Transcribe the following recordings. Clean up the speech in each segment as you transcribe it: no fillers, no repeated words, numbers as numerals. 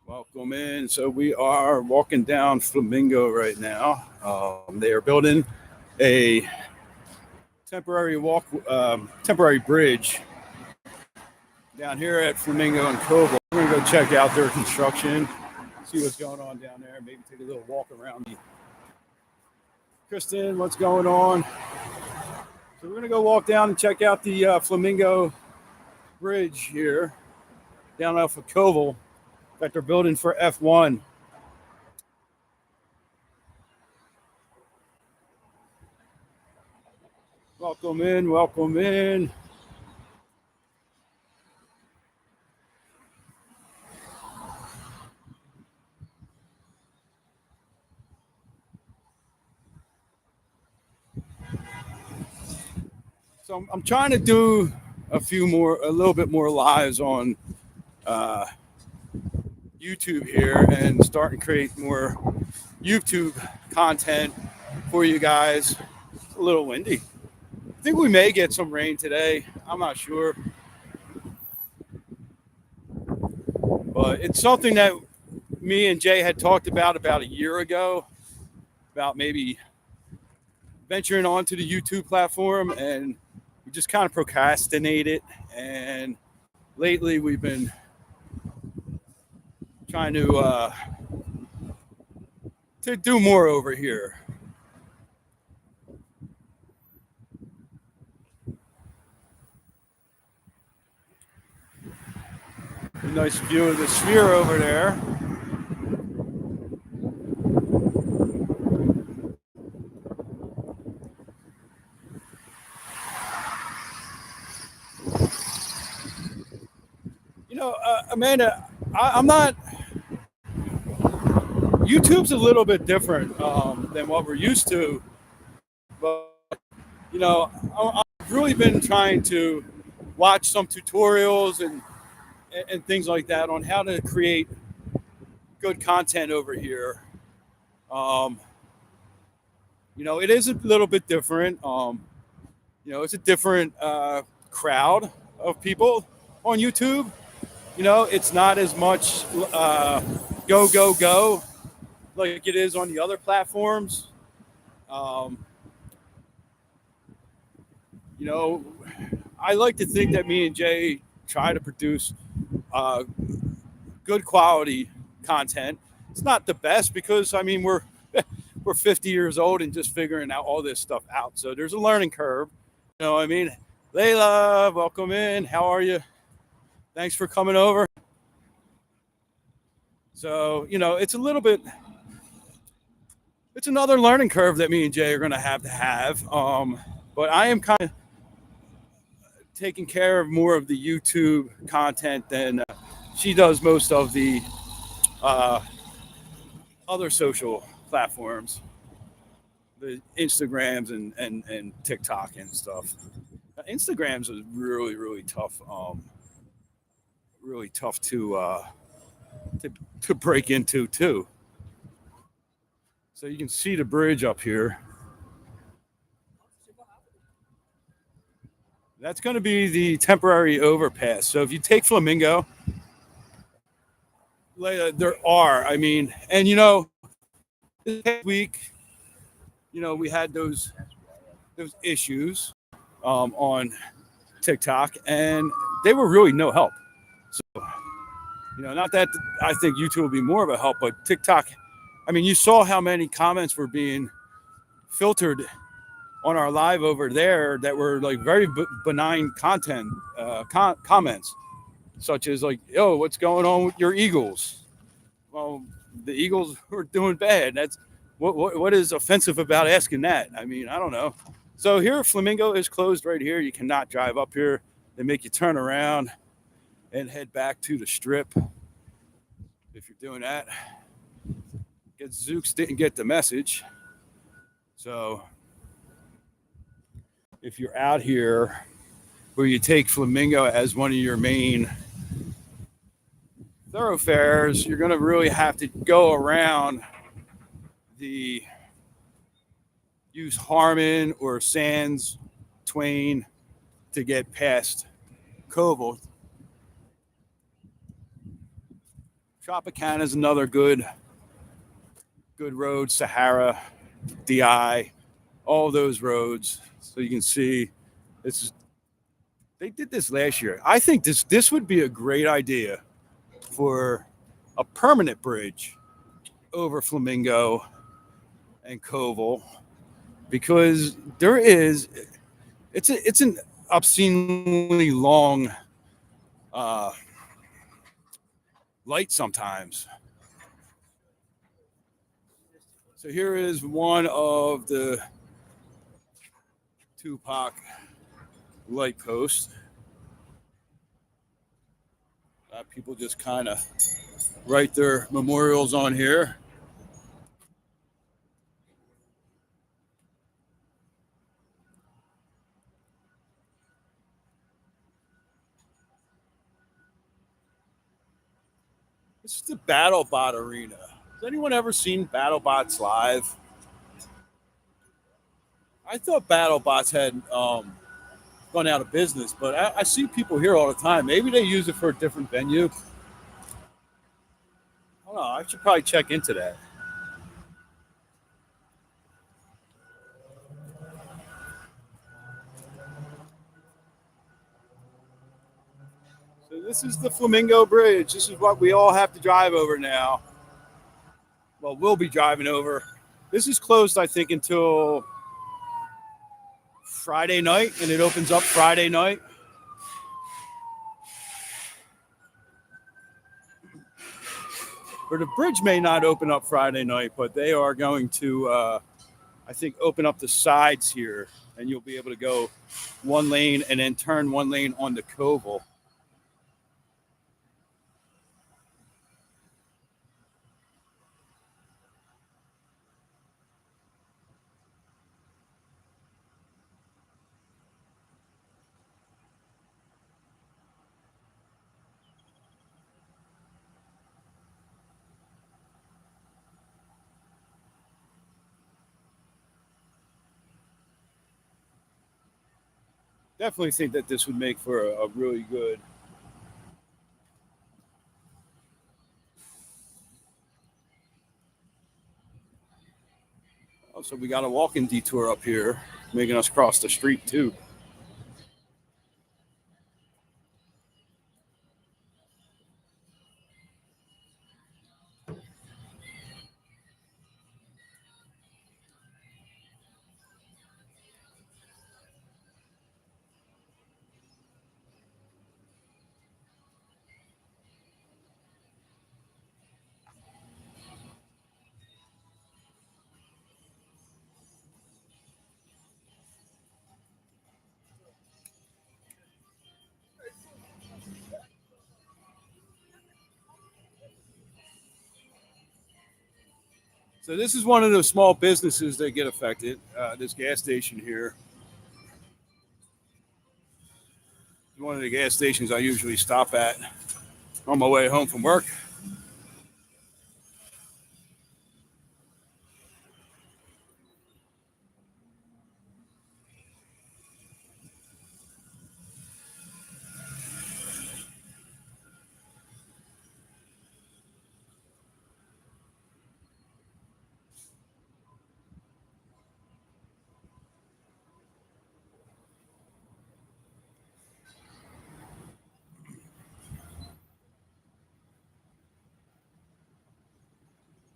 Welcome in. So we are walking down Flamingo right now. They are building a temporary bridge down here at Flamingo and Koval. We're gonna go check out their construction, see what's going on down there. Maybe take a little walk around. Kristen, what's going on? So we're gonna go walk down and check out the Flamingo Bridge here down off of Koval that they're building for F1. Welcome in, welcome in. So I'm trying to do a little bit more lives on YouTube here and start and create more YouTube content for you guys. It's a little windy. I think we may get some rain today. I'm not sure. But it's something that me and Jay had talked about a year ago, about maybe venturing onto the YouTube platform, and we just kind of procrastinated. And lately we've been trying to do more over here. A nice view of the sphere over there. You know, Amanda, I'm not. YouTube's a little bit different than what we're used to, but you know, I've really been trying to watch some tutorials and things like that on how to create good content over here. You know, it is a little bit different. You know, it's a different crowd of people on YouTube. You know, it's not as much go, go, go like it is on the other platforms. You know, I like to think that me and Jay try to produce good quality content. It's not the best because, I mean, we're 50 years old and just figuring out all this stuff out. So there's a learning curve. You know what I mean? Layla, welcome in. How are you? Thanks for coming over. So, you know, it's another learning curve that me and Jay are going to have. But I am kind of taking care of more of the YouTube content than she does most of the other social platforms, the Instagrams and TikTok and stuff. Instagrams is really, really tough. Really tough to break into too. So you can see the bridge up here. That's going to be the temporary overpass. So if you take Flamingo, there are, I mean, and you know, this week, you know, we had those issues on TikTok, and they were really no help. So, you know, not that I think YouTube will be more of a help, but TikTok, I mean, you saw how many comments were being filtered on our live over there that were like very benign content comments, such as like, yo, what's going on with your Eagles? Well, the Eagles were doing bad. That's what is offensive about asking that? I mean, I don't know. So here, Flamingo is closed right here. You cannot drive up here. They make you turn around and head back to the strip. If you're doing that, Zooks didn't get the message. So if you're out here where you take Flamingo as one of your main thoroughfares, you're going to really have to go around the use Harmon or Sands Twain to get past Koval. Tropicana is another good road. Sahara, DI, all those roads. So you can see this is, they did this last year. I think this would be a great idea for a permanent bridge over Flamingo and Koval, because it's an obscenely long light sometimes. So here is one of the Tupac light posts. People just kind of write their memorials on here. This is the BattleBot Arena. Has anyone ever seen BattleBots live? I thought BattleBots had gone out of business, but I see people here all the time. Maybe they use it for a different venue. I don't know. I should probably check into that. So this is the Flamingo Bridge. This is what we all have to drive over now. Well, we'll be driving over. This is closed, I think, until Friday night, and it opens up Friday night. Or the bridge may not open up Friday night, but they are going to, I think, open up the sides here, and you'll be able to go one lane and then turn one lane onto Koval. Definitely think that this would make for a really good so we got a walking detour up here, making us cross the street too. So this is one of those small businesses that get affected. This gas station here. One of the gas stations I usually stop at on my way home from work.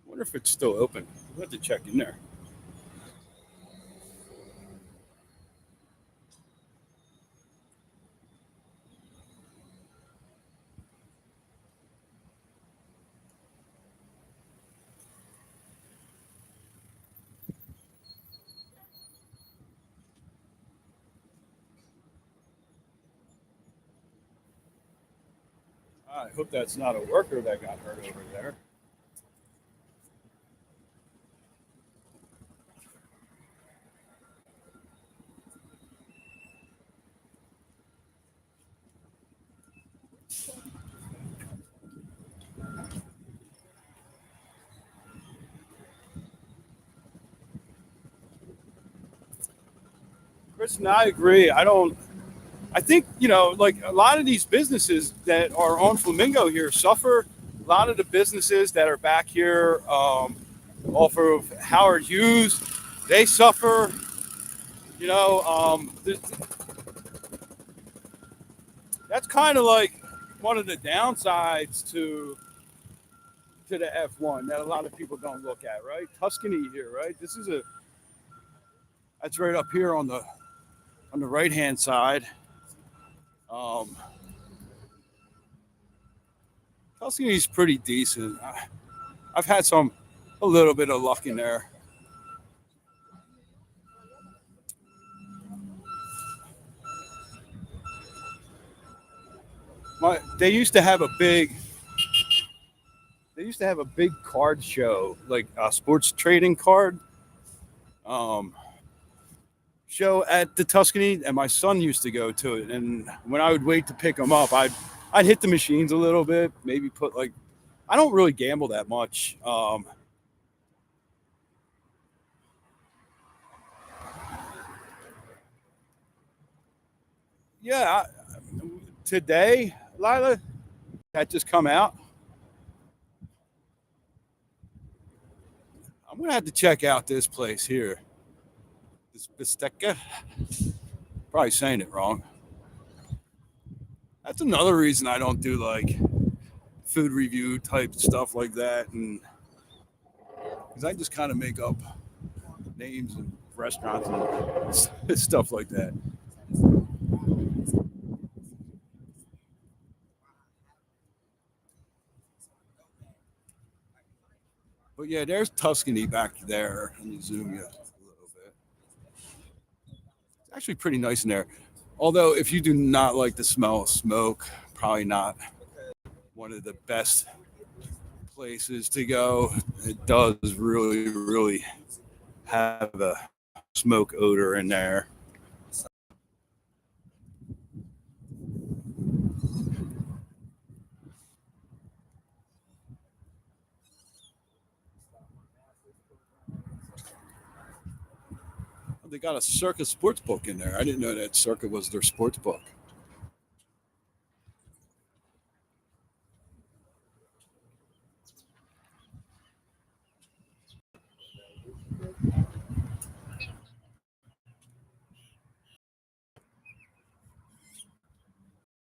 I wonder if it's still open. We'll have to check in there. I hope that's not a worker that got hurt over there. Kristen, I agree. I think, like a lot of these businesses that are on Flamingo here suffer. A lot of the businesses that are back here off of Howard Hughes, they suffer. That's kind of like one of the downsides to the F1 that a lot of people don't look at, right? Tuscany here, right? That's right up here on the right hand side. Um, Tuscany's pretty decent. I've had a little bit of luck in there. They used to have a big card show, like a sports trading card um, show at the Tuscany, and my son used to go to it. And when I would wait to pick him up, I'd hit the machines a little bit, maybe put like I don't really gamble that much. Yeah, today, Lila, that just come out. I'm gonna have to check out this place here, this Bistecca. Probably saying it wrong. That's another reason I don't do like food review type stuff like that, and because I just kind of make up names and restaurants and stuff like that. But yeah, there's Tuscany back there. Let me zoom you a little bit. It's actually pretty nice in there. Although, if you do not like the smell of smoke, probably not one of the best places to go. It does really, really have a smoke odor in there. They got a Circa sports book in there. I didn't know that Circa was their sports book.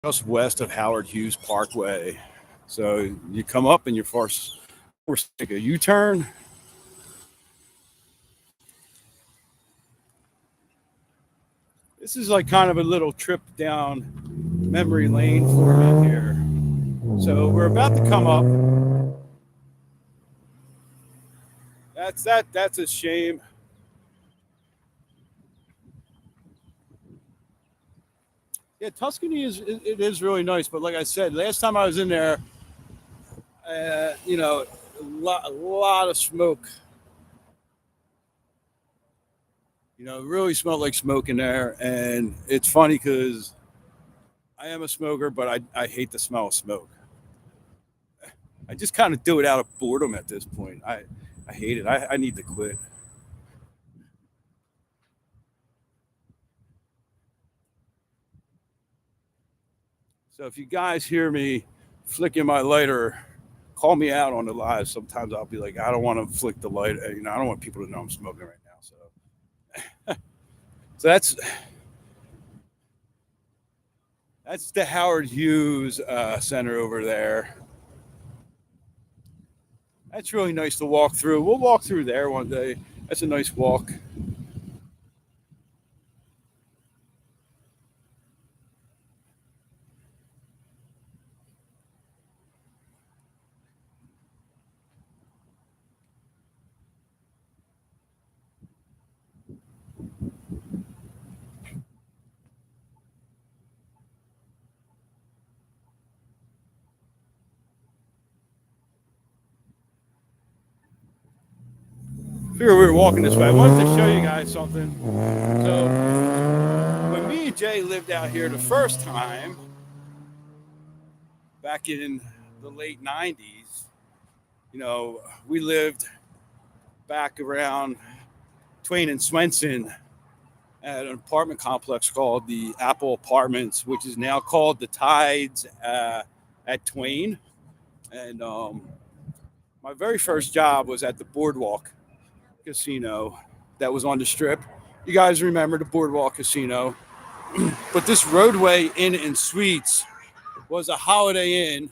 Just west of Howard Hughes Parkway. So you come up and you're forced to take a U-turn. This is like kind of a little trip down memory lane for me here. So we're about to come up. That's a shame. Yeah, Tuscany is really nice, but like I said, last time I was in there, a lot of smoke. It really smelled like smoke in there, and it's funny because I am a smoker, but I hate the smell of smoke. I just kind of do it out of boredom at this point. I hate it. I need to quit. So if you guys hear me flicking my lighter, call me out on the live. Sometimes I'll be like, I don't want to flick the light. I don't want people to know I'm smoking right now. So that's the Howard Hughes Center over there. That's really nice to walk through. We'll walk through there one day. That's a nice walk. Figure we were walking this way. I wanted to show you guys something. So when me and Jay lived out here the first time, back in the late '90s, we lived back around Twain and Swenson, at an apartment complex called the Apple Apartments, which is now called the Tides at Twain. And my very first job was at the Boardwalk Casino that was on the Strip. You guys remember the Boardwalk Casino. But this Roadway Inn and Suites was a Holiday Inn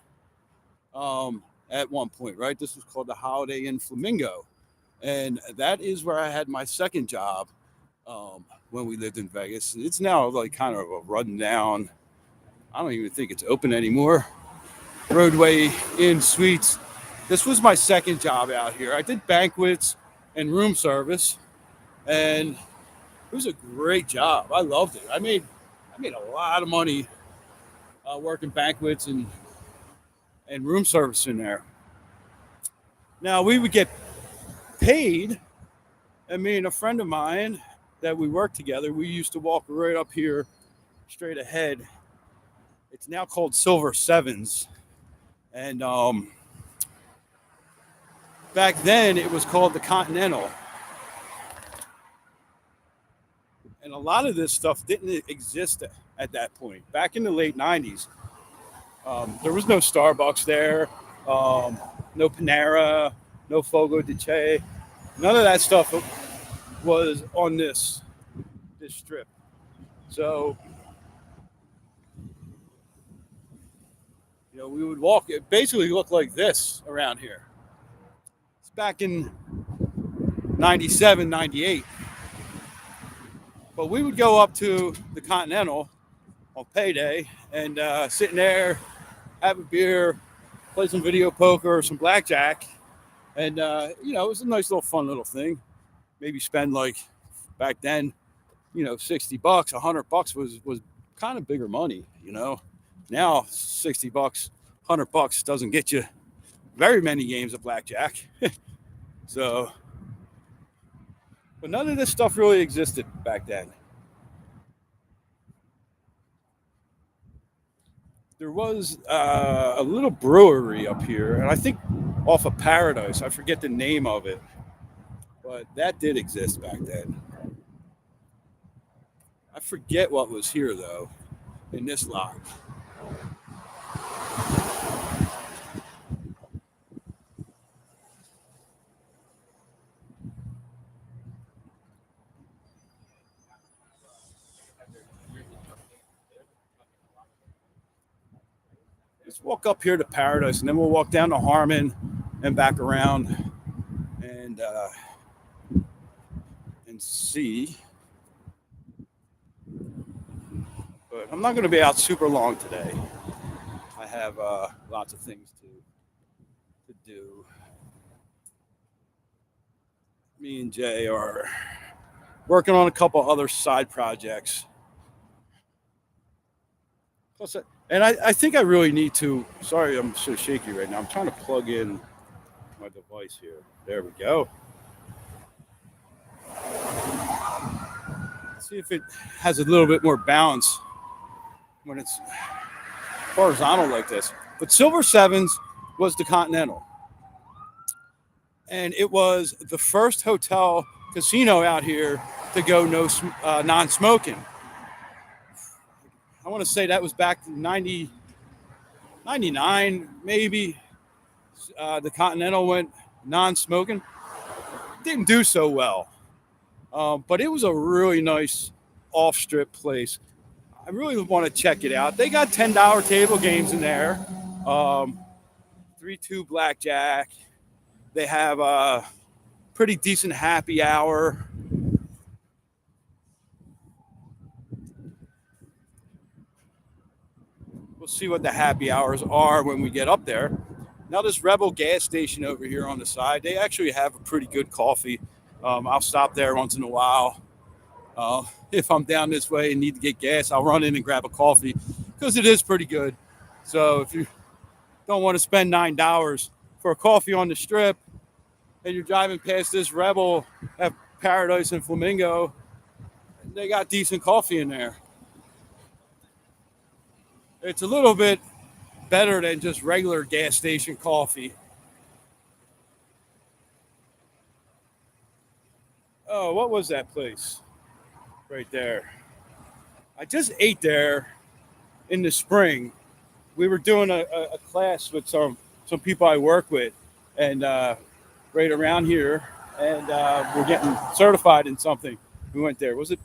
at one point, right? This was called the Holiday Inn Flamingo. And that is where I had my second job when we lived in Vegas. It's now like kind of a run down. I don't even think it's open anymore. Roadway Inn Suites. This was my second job out here. I did banquets and room service, and it was a great job. I loved it. I made a lot of money working banquets and room service in there. Now we would get paid, and me and a friend of mine that we worked together, we used to walk right up here straight ahead. It's now called Silver Sevens, and back then it was called the Continental. And a lot of this stuff didn't exist at that point. Back in the late 90s, there was no Starbucks there, no Panera, no Fogo de Che. None of that stuff was on this strip. So, we would walk. It basically looked like this around here. It's back in 97, 98. But we would go up to the Continental on payday and sit in there, have a beer, play some video poker or some blackjack. And, it was a nice little fun little thing. Maybe spend like back then, $60, $100 was kind of bigger money, Now $60, $100 doesn't get you very many games of blackjack. So, but none of this stuff really existed back then. There was a little brewery up here, and I think off of Paradise. I forget the name of it, but that did exist back then. I forget what was here, though, in this lot. Let's walk up here to Paradise, and then we'll walk down to Harmon and back around and see. But I'm not going to be out super long today. I have lots of things to do. Me and Jay are working on a couple other side projects. Plus, and I think I really need to. Sorry, I'm so shaky right now. I'm trying to plug in my device here. There we go. Let's see if it has a little bit more bounce when it's horizontal like this. But Silver Sevens was the Continental. And it was the first hotel casino out here to go non-smoking. I want to say that was back in 99, maybe. The Continental went non-smoking. Didn't do so well. But it was a really nice off-strip place. I really want to check it out. They got $10 table games in there. 3-2 blackjack. They have a pretty decent happy hour. We'll see what the happy hours are when we get up there. Now this Rebel gas station over here on the side, they actually have a pretty good coffee. I'll stop there once in a while. If I'm down this way and need to get gas, I'll run in and grab a coffee because it is pretty good. So if you don't want to spend $9 for a coffee on the strip and you're driving past this Rebel at Paradise and Flamingo, they got decent coffee in there. It's a little bit better than just regular gas station coffee. Oh, what was that place? right there. I just ate there in the spring. We were doing a class with some people I work with, and right around here, and we're getting certified in something. We went there. Was it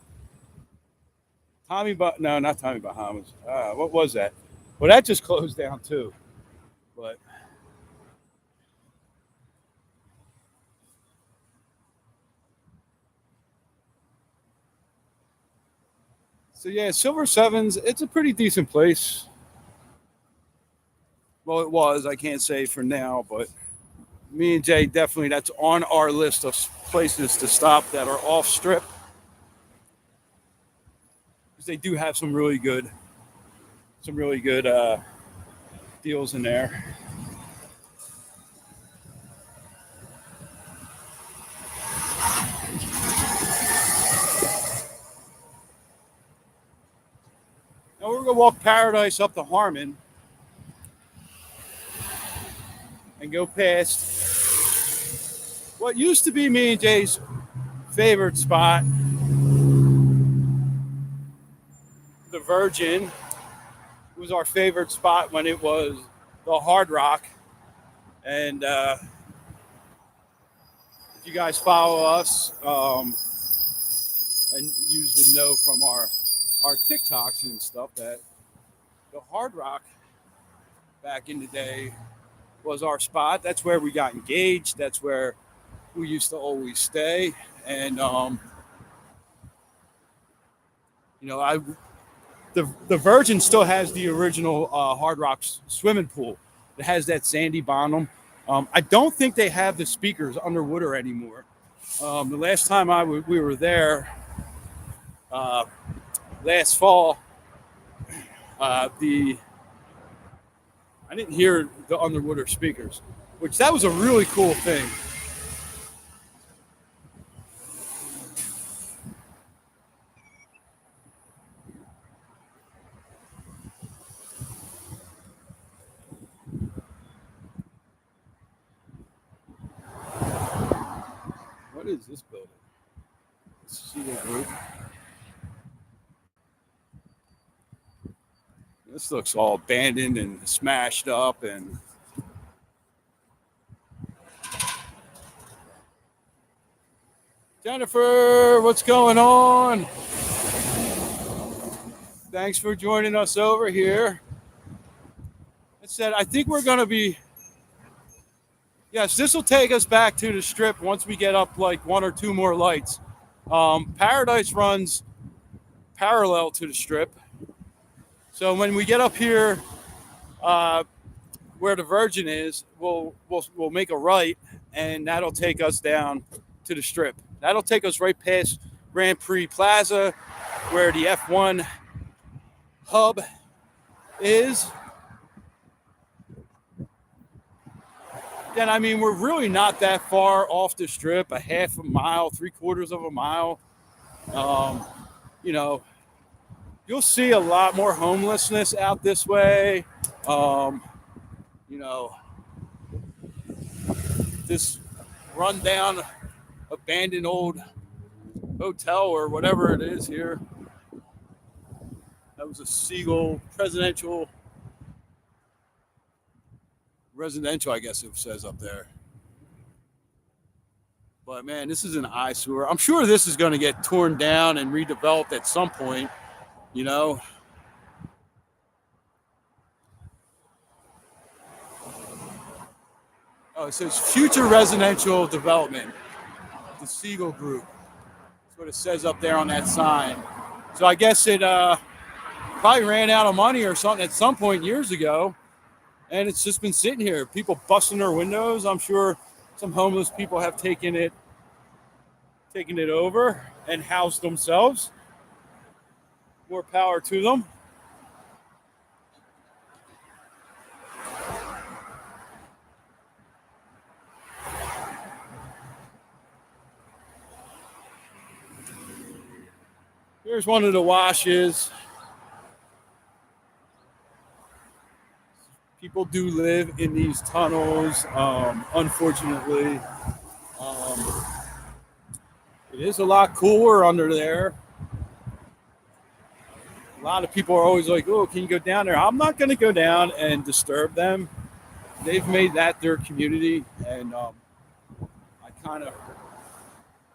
Tommy? No, not Tommy Bahamas. What was that? Well, that just closed down too. But so yeah, Silver Sevens. It's a pretty decent place. Well, it was. I can't say for now, but me and Jay definitely that's on our list of places to stop that are off strip because they do have some really good deals in there. Now we're gonna walk Paradise up to Harmon and go past what used to be me and Jay's favorite spot, the Virgin. It was our favorite spot when it was the Hard Rock. And if you guys follow us, and you would know from our TikToks and stuff that the Hard Rock back in the day was our spot. That's where we got engaged. That's where we used to always stay. And the Virgin still has the original Hard Rock swimming pool. It has that sandy bottom. I don't think they have the speakers underwater anymore. The last time we were there, last fall, I didn't hear the underwater speakers, which that was a really cool thing. What is this building? Cedar Group. This looks all abandoned and smashed up and Jennifer, what's going on? Thanks for joining us over here. It said, I think we're going to be, yes, this will take us back to the strip once we get up like one or two more lights. Paradise runs parallel to the strip. So when we get up here where the Virgin is, we'll make a right, and that'll take us down to the strip. That'll take us right past Grand Prix Plaza, where the F1 hub is. Then, I mean, we're really not that far off the strip, a half a mile, 3/4 of a mile. You'll see a lot more homelessness out this way. This rundown, abandoned old hotel or whatever it is here. That was a Siegel residential, I guess it says up there. But man, this is an eyesore. I'm sure this is going to get torn down and redeveloped at some point. Oh, it says future residential development, the Siegel Group. That's what it says up there on that sign. So I guess it probably ran out of money or something at some point years ago, and it's just been sitting here. People busting their windows. I'm sure some homeless people have taken it over and housed themselves. More power to them. Here's one of the washes. People do live in these tunnels, unfortunately. It is a lot cooler under there. a lot of people are always like, "Oh, can you go down there?" I'm not going to go down and disturb them. They've made that their community, and I kind of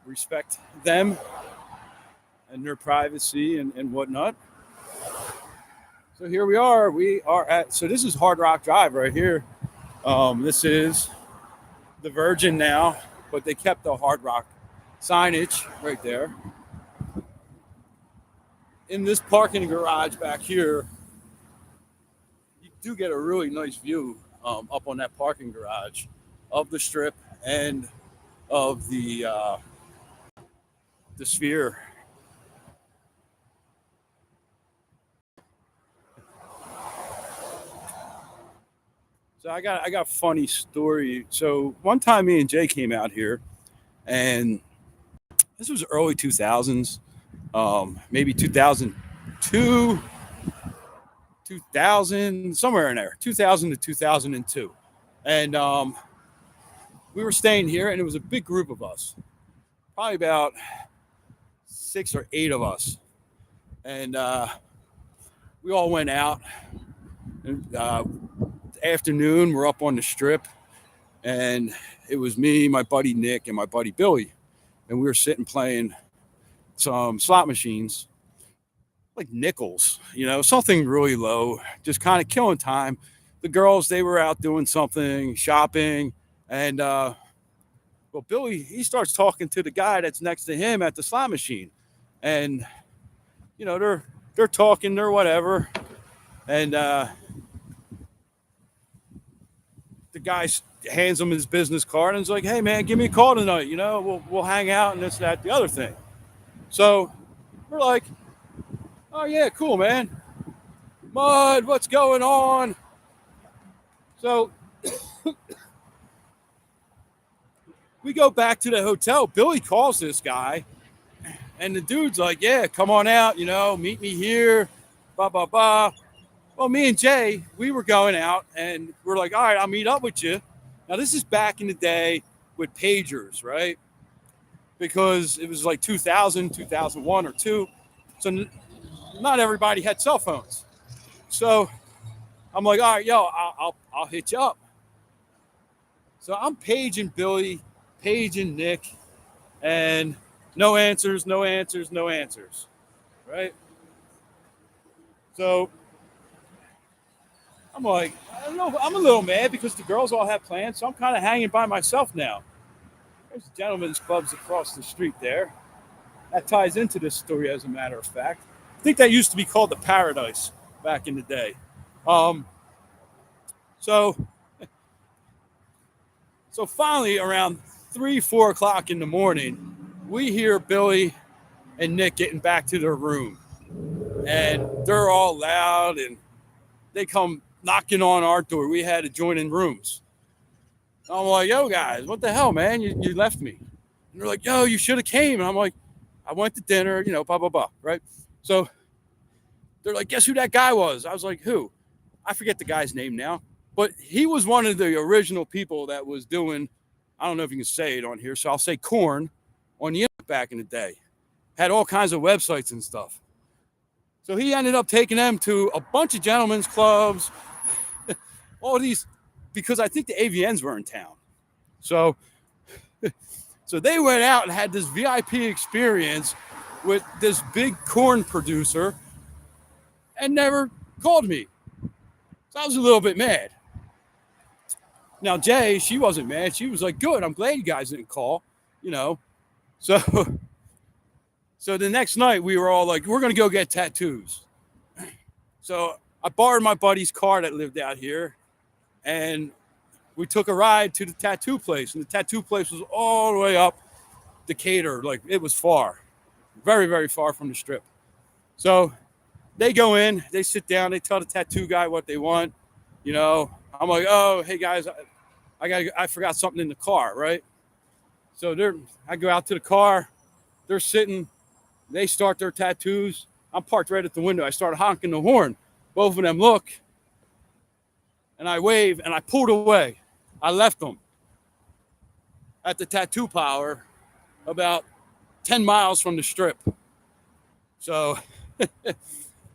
respect them and their privacy and whatnot. So here we are. We are at, so this is Hard Rock Drive right here. This is the Virgin now, but they kept the Hard Rock signage right there. In this parking garage back here, you do get a really nice view up on that parking garage of the Strip and of the Sphere. So I got a funny story. So one time me and Jay came out here, and this was early 2000s, maybe 2002, 2000, somewhere in there, 2000 to 2002. And we were staying here, and it was a big group of us, probably about 6 or 8 of us. And we all went out. And afternoon, we're up on the Strip, and it was me, my buddy Nick, and my buddy Billy. And we were sitting playing some slot machines, like nickels, something really low, just kind of killing time. The girls, they were out doing something, shopping, and Billy, he starts talking to the guy that's next to him at the slot machine, and they're talking, they're whatever, and the guy hands him his business card and is like, "Hey man, give me a call tonight. We'll hang out and this, that, the other thing." So we're like, "Oh yeah, cool, man. Mud, what's going on?" So we go back to the hotel. Billy calls this guy, and the dude's like, "Yeah, come on out. Meet me here. Blah blah blah." Well, me and Jay, we were going out, and we're like, "All right, I'll meet up with you." Now, this is back in the day with pagers, right? Because it was like 2000, 2001 or 2. So not everybody had cell phones. So I'm like, "All right, yo, I'll hit you up." So I'm paging Billy, paging Nick, and no answers, no answers, no answers, right? So I'm like, I don't know, I'm a little mad because the girls all have plans, so I'm kind of hanging by myself now. There's gentlemen's clubs across the street there. That ties into this story, as a matter of fact. I think that used to be called the Paradise back in the day. So finally, around 3, 4 o'clock in the morning, we hear Billy and Nick getting back to their room. And they're all loud, and they come knocking on our door. We had adjoining rooms. I'm like, "Yo, guys, what the hell, man? You left me." And they're like, "Yo, you should have came." And I'm like, "I went to dinner, blah, blah, blah," right? So they're like, "Guess who that guy was?" I was like, "Who?" I forget the guy's name now. But he was one of the original people that was doing, I don't know if you can say it on here, so I'll say corn on the internet back in the day. Had all kinds of websites and stuff. So he ended up taking them to a bunch of gentlemen's clubs, all these, because I think the AVNs were in town. So they went out and had this VIP experience with this big corn producer and never called me. So I was a little bit mad. Now, Jay, she wasn't mad. She was like, "Good, I'm glad you guys didn't call," So the next night we were all like, "We're going to go get tattoos." So I borrowed my buddy's car that lived out here, and we took a ride to the tattoo place. And the tattoo place was all the way up Decatur. Like, it was far, very, very far from the Strip. So they go in, they sit down, they tell the tattoo guy what they want. I'm like, "Oh, hey guys, I forgot something in the car," right? So I go out to the car, they're sitting, they start their tattoos. I'm parked right at the window. I start honking the horn. Both of them look, and I wave, and I pulled away. I left them at the tattoo parlor about 10 miles from the Strip. So,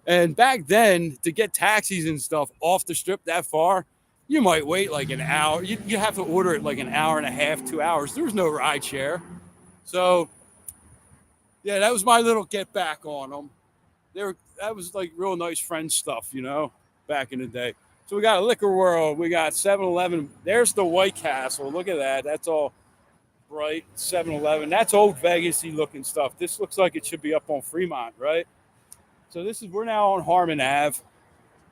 And back then, to get taxis and stuff off the strip that far, you might wait like an hour. You have to order it like an hour and a half, 2 hours. There was no ride share. So, yeah, that was my little get back on them. That was like real nice friend stuff, back in the day. So we got a Liquor World. We got 7-Eleven. There's the White Castle. Look at that. That's all bright. 7-Eleven. That's old Vegas-y looking stuff. This looks like it should be up on Fremont, right? So we're now on Harmon Ave,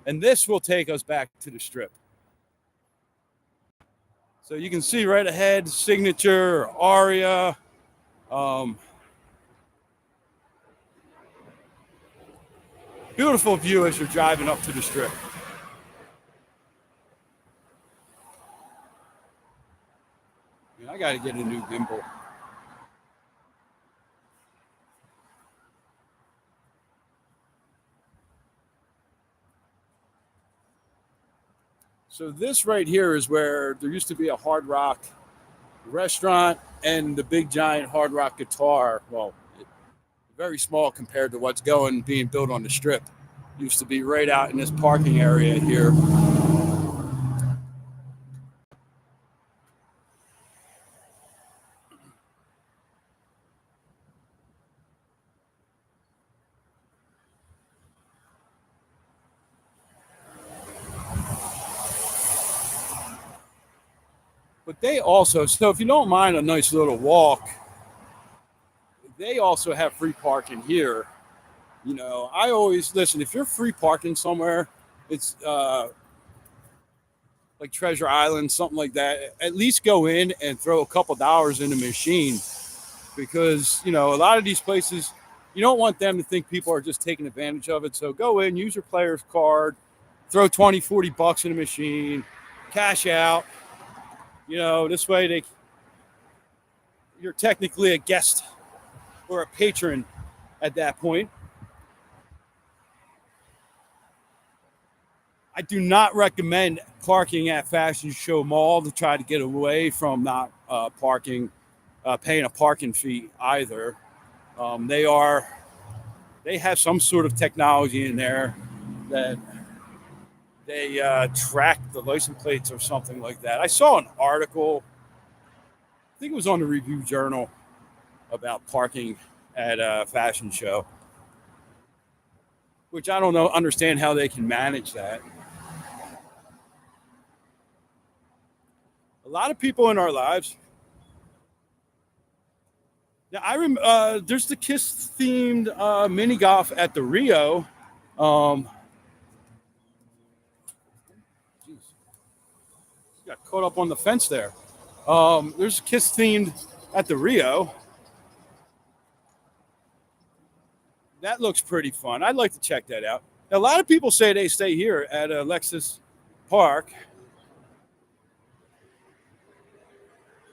and this will take us back to the strip. So you can see right ahead, Signature, Aria. Beautiful view as you're driving up to the strip. I got to get a new gimbal. So this right here is where there used to be a Hard Rock restaurant and the big giant Hard Rock guitar. Well, very small compared to what's being built on the strip. Used to be right out in this parking area here. But they also, so if you don't mind a nice little walk, they also have free parking here. I always listen, if you're free parking somewhere, it's like Treasure Island, something like that, at least go in and throw a couple dollars in the machine, because, a lot of these places, you don't want them to think people are just taking advantage of it. So go in, use your player's card, throw 20, 40 bucks in the machine, cash out. This way you're technically a guest or a patron at that point. I do not recommend parking at Fashion Show Mall to try to get away from not paying a parking fee either. They have some sort of technology in there that they track the license plates or something like that. I saw an article, I think it was on the Review Journal, about parking at a fashion show, which I don't understand how they can manage that. A lot of people in our lives. Now, I remember there's the Kiss themed mini golf at the Rio. Got caught up on the fence there. There's Kiss themed at the Rio. That looks pretty fun. I'd like to check that out. Now, a lot of people say they stay here at Alexis Park.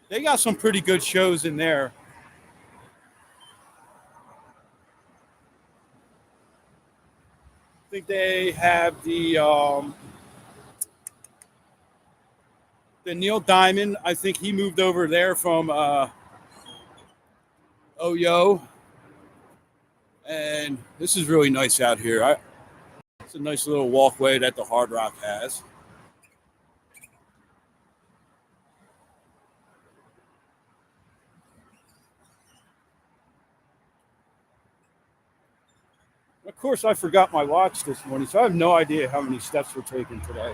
They got some pretty good shows in there. I think they have the Neil Diamond. I think he moved over there from Oyo. And this is really nice out here. It's a nice little walkway that the Hard Rock has. Of course, I forgot my watch this morning, so I have no idea how many steps we're taking today.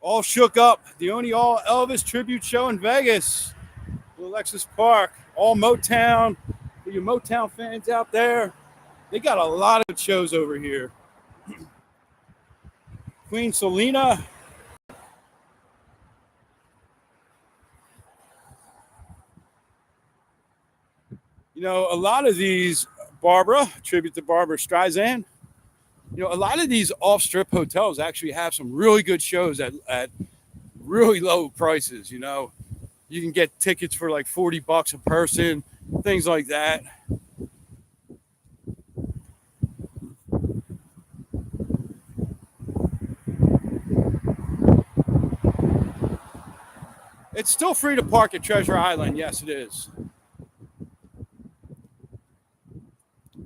All shook up. The only all Elvis tribute show in Vegas. Alexis Park. All Motown. For you Motown fans out there, they got a lot of shows over here. Queen Selena. A lot of these, Barbara, tribute to Barbara Streisand. A lot of these off-strip hotels actually have some really good shows at really low prices. You can get tickets for like $40 a person, things like that. It's still free to park at Treasure Island. Yes, it is.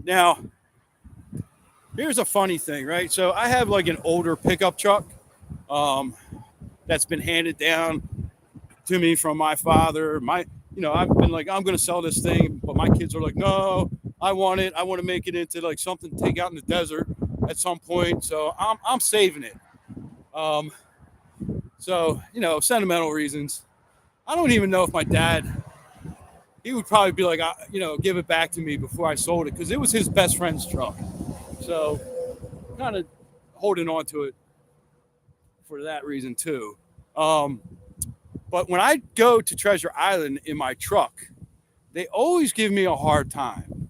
Now, here's a funny thing, right? So I have like an older pickup truck that's been handed down to me from my father. I've been like, I'm going to sell this thing, but my kids are like, no, I want it. I want to make it into like something to take out in the desert at some point. So I'm saving it. So, sentimental reasons. I don't even know if my dad, he would probably be like, give it back to me before I sold it because it was his best friend's truck. So, kind of holding on to it for that reason too. But when I go to Treasure Island in my truck, they always give me a hard time,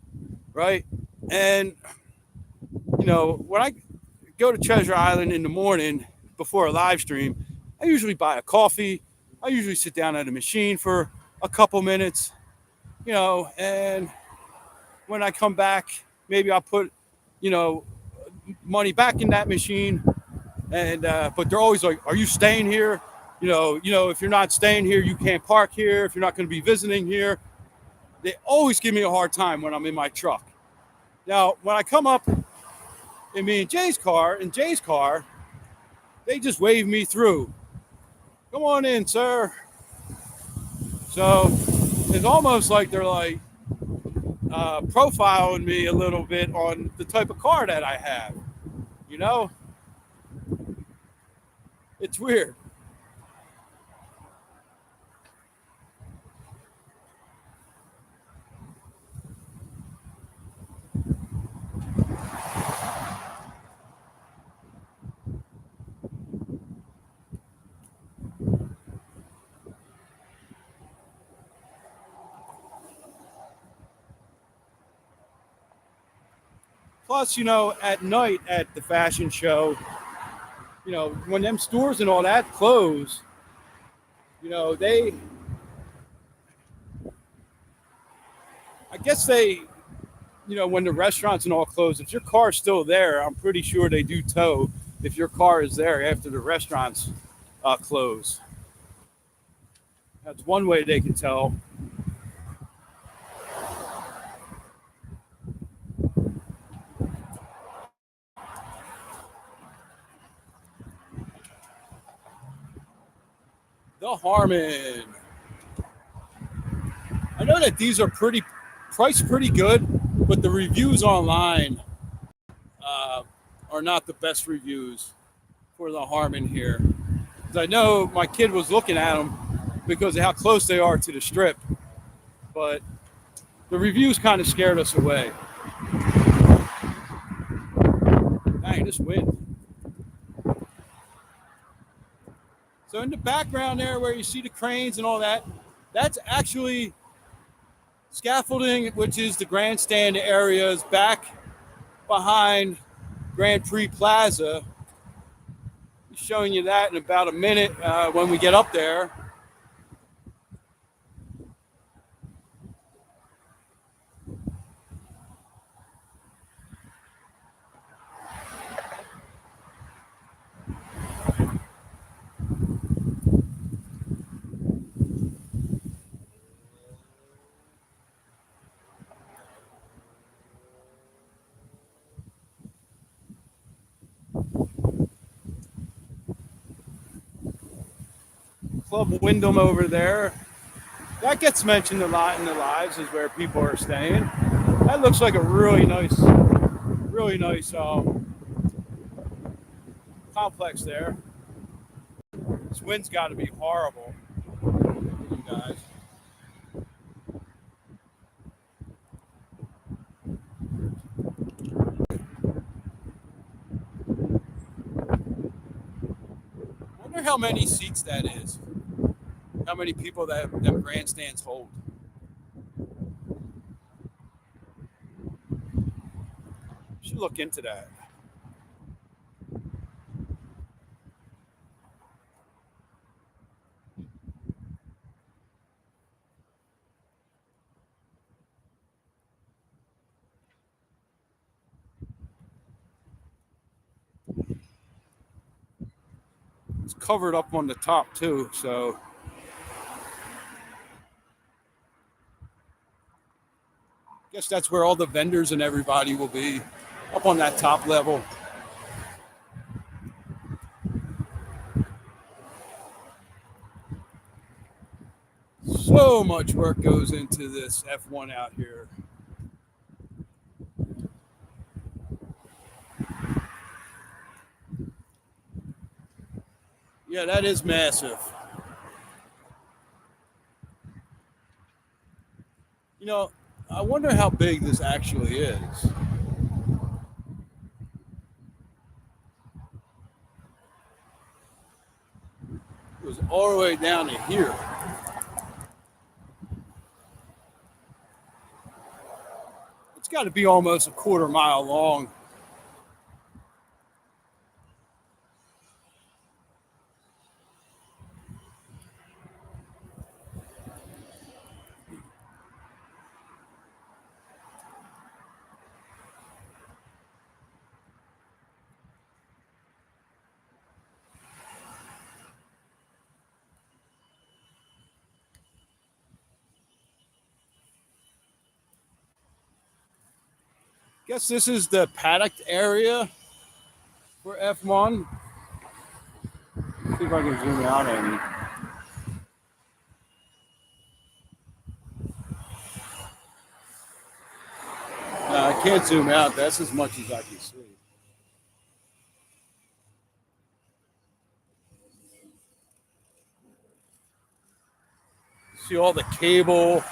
right? And, when I go to Treasure Island in the morning before a live stream, I usually buy a coffee. I usually sit down at a machine for a couple minutes, and when I come back, maybe I'll put, money back in that machine. And but they're always like, "Are you staying here? If you're not staying here, you can't park here. If you're not going to be visiting here." They always give me a hard time when I'm in my truck. Now, when I come up in me and Jay's car, they just wave me through. Come on in, sir. So it's almost like they're like profiling me a little bit on the type of car that I have. You know, it's weird. Plus, at night at the fashion show, when them stores and all that close, they, I guess they, when the restaurants and all close, if your car's still there, I'm pretty sure they do tow if your car is there after the restaurants close. That's one way they can tell. The Harmon. I know that these are priced pretty good, but the reviews online uh, are not the best reviews for the Harmon here. 'Cause I know my kid was looking at them because of how close they are to the strip, but the reviews kind of scared us away. Dang, this wind. So in the background there where you see the cranes and all that, that's actually scaffolding, which is the grandstand areas back behind Grand Prix Plaza. Showing you that in about a minute when we get up there. Club Wyndham over there. That gets mentioned a lot in the lives is where people are staying. That looks like a really nice complex there. This wind's got to be horrible, you guys. I wonder how many seats that is. How many people that them grandstands hold. Should look into that. It's covered up on the top too, so Guess that's where all the vendors and everybody will be, up on that top level. So much work goes into this F1 out here. Yeah, that is massive. You know, I wonder how big this actually is. It goes all the way down to here. It's got to be almost a quarter mile long. Guess this is the paddocked area for F1. See if I can zoom out any. No, I can't zoom out. That's as much as I can see. See all the cable.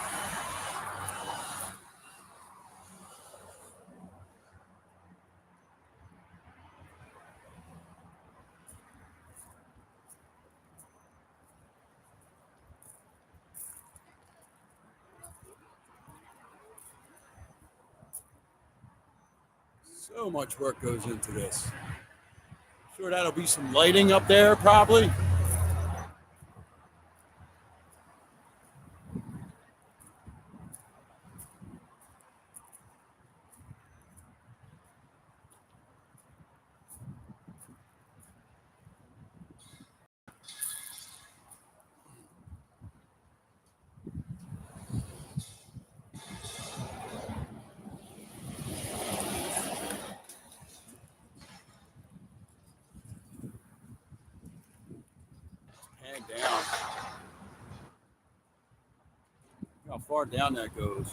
So much work goes into this. Sure, that'll be some lighting up there, probably. And down. How far down that goes.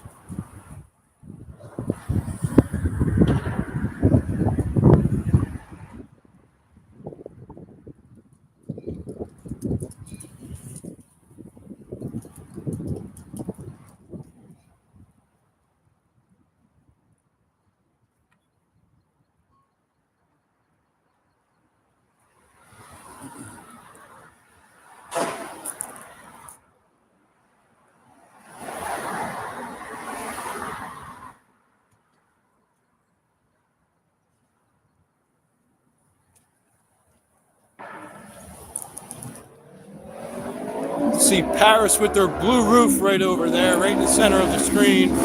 See Paris with their blue roof right over there, right in the center of the screen.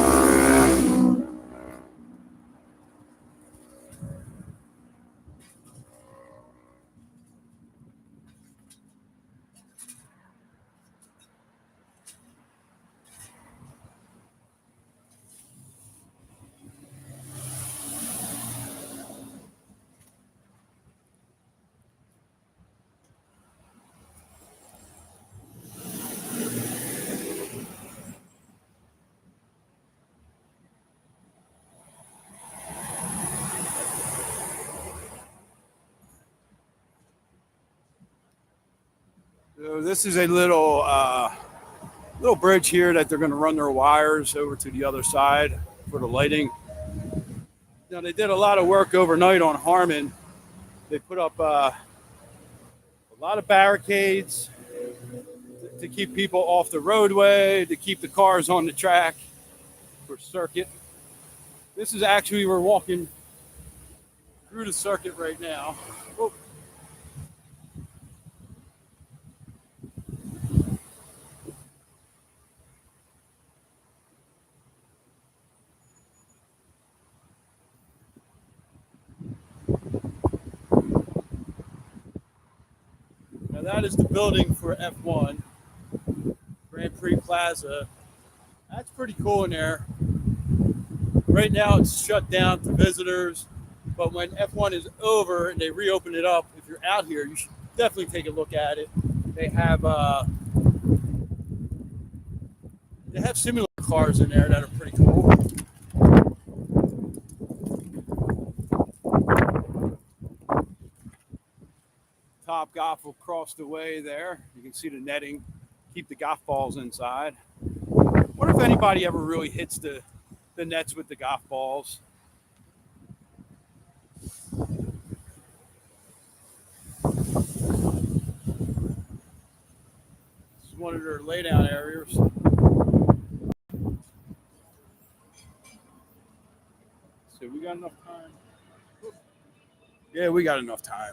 So this is a little bridge here that they're going to run their wires over to the other side for the lighting. Now they did a lot of work overnight on Harmon. They put up a lot of barricades to keep people off the roadway, to keep the cars on the track for circuit. This is actually, we're walking through the circuit right now. Oh. Now that is the building for F1, Grand Prix Plaza. That's pretty cool in there. Right now it's shut down to visitors, but when F1 is over and they reopen it up, if you're out here, you should definitely take a look at it. They have similar cars in there that are pretty cool. Top golf across the way there. You can see the netting, keep the golf balls inside. Wonder if anybody ever really hits the nets with the golf balls. This is one of their laydown areas. So we got enough time. Yeah, we got enough time.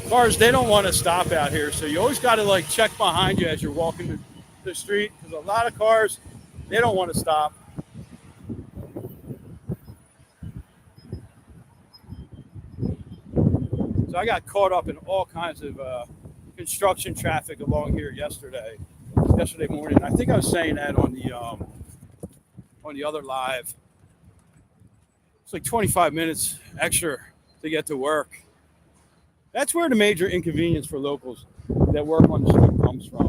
Cars, they don't want to stop out here, so you always got to like check behind you as you're walking the street, because a lot of cars, they don't want to stop. So I got caught up in all kinds of construction traffic along here yesterday morning. I think I was saying that on the other live. It's like 25 minutes extra to get to work. That's where the major inconvenience for locals that work on the street comes from.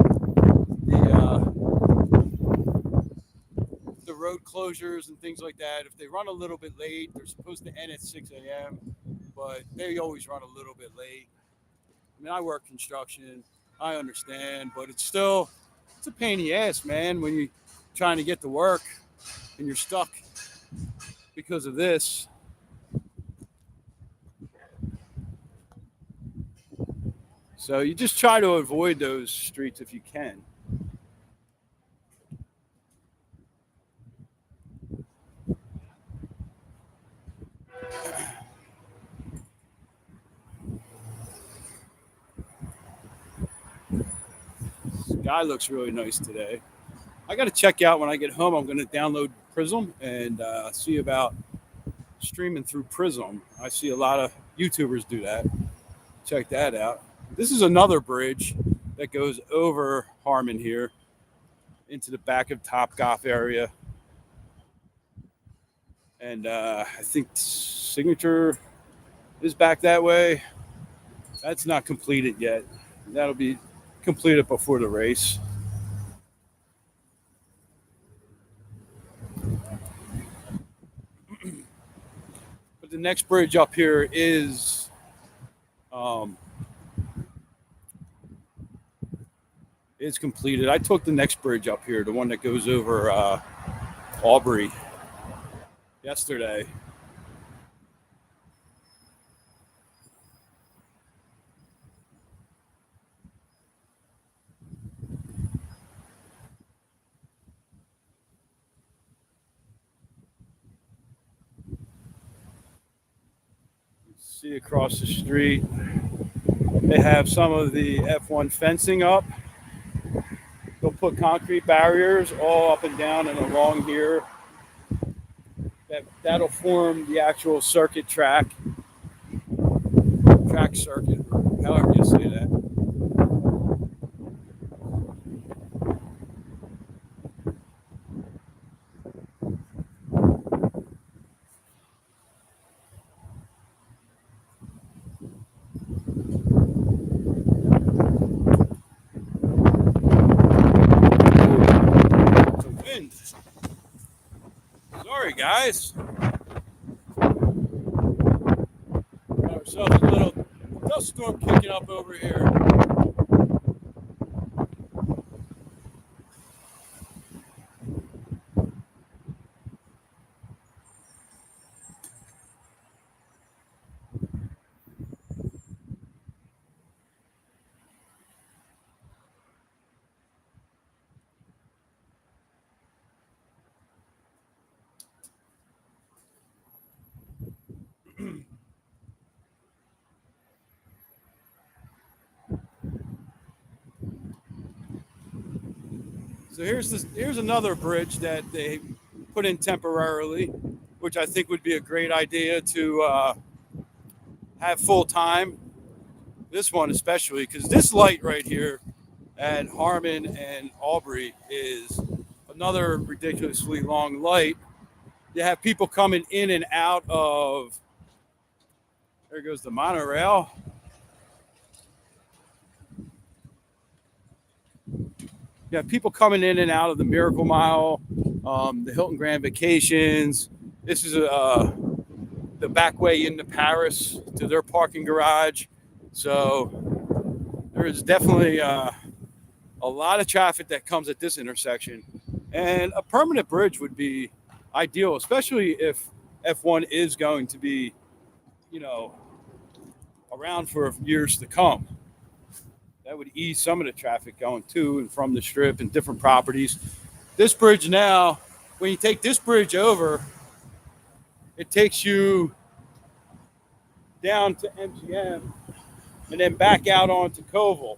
The road closures and things like that. If they run a little bit late, they're supposed to end at 6 a.m., but they always run a little bit late. I mean, I work construction. I understand, but it's a pain in the ass, man, when you're trying to get to work and you're stuck because of this. So you just try to avoid those streets if you can. Sky looks really nice today. I got to check out when I get home. I'm going to download Prism and see about streaming through Prism. I see a lot of YouTubers do that. Check that out. This is another bridge that goes over Harmon here into the back of Top Golf area. And I think Signature is back that way. That's not completed yet. That'll be completed before the race. But the next bridge up here is completed. I took the next bridge up here, the one that goes over Aubrey, yesterday. See across the street, they have some of the F1 fencing up. They'll put concrete barriers all up and down and along here. That'll form the actual circuit track circuit, however you say that. Sorry, guys. Got ourselves a little dust storm kicking up over here. So here's another bridge that they put in temporarily, which I think would be a great idea to have full time. This one especially, because this light right here at Harmon and Aubrey is another ridiculously long light. You have people coming in and out of, there goes the monorail. You have people coming in and out of the Miracle Mile, the Hilton Grand Vacations. This is the back way into Paris to their parking garage. So there is definitely a lot of traffic that comes at this intersection. And a permanent bridge would be ideal, especially if F1 is going to be, around for years to come. That would ease some of the traffic going to and from the strip and different properties. This bridge now, when you take this bridge over, it takes you down to MGM and then back out onto Koval.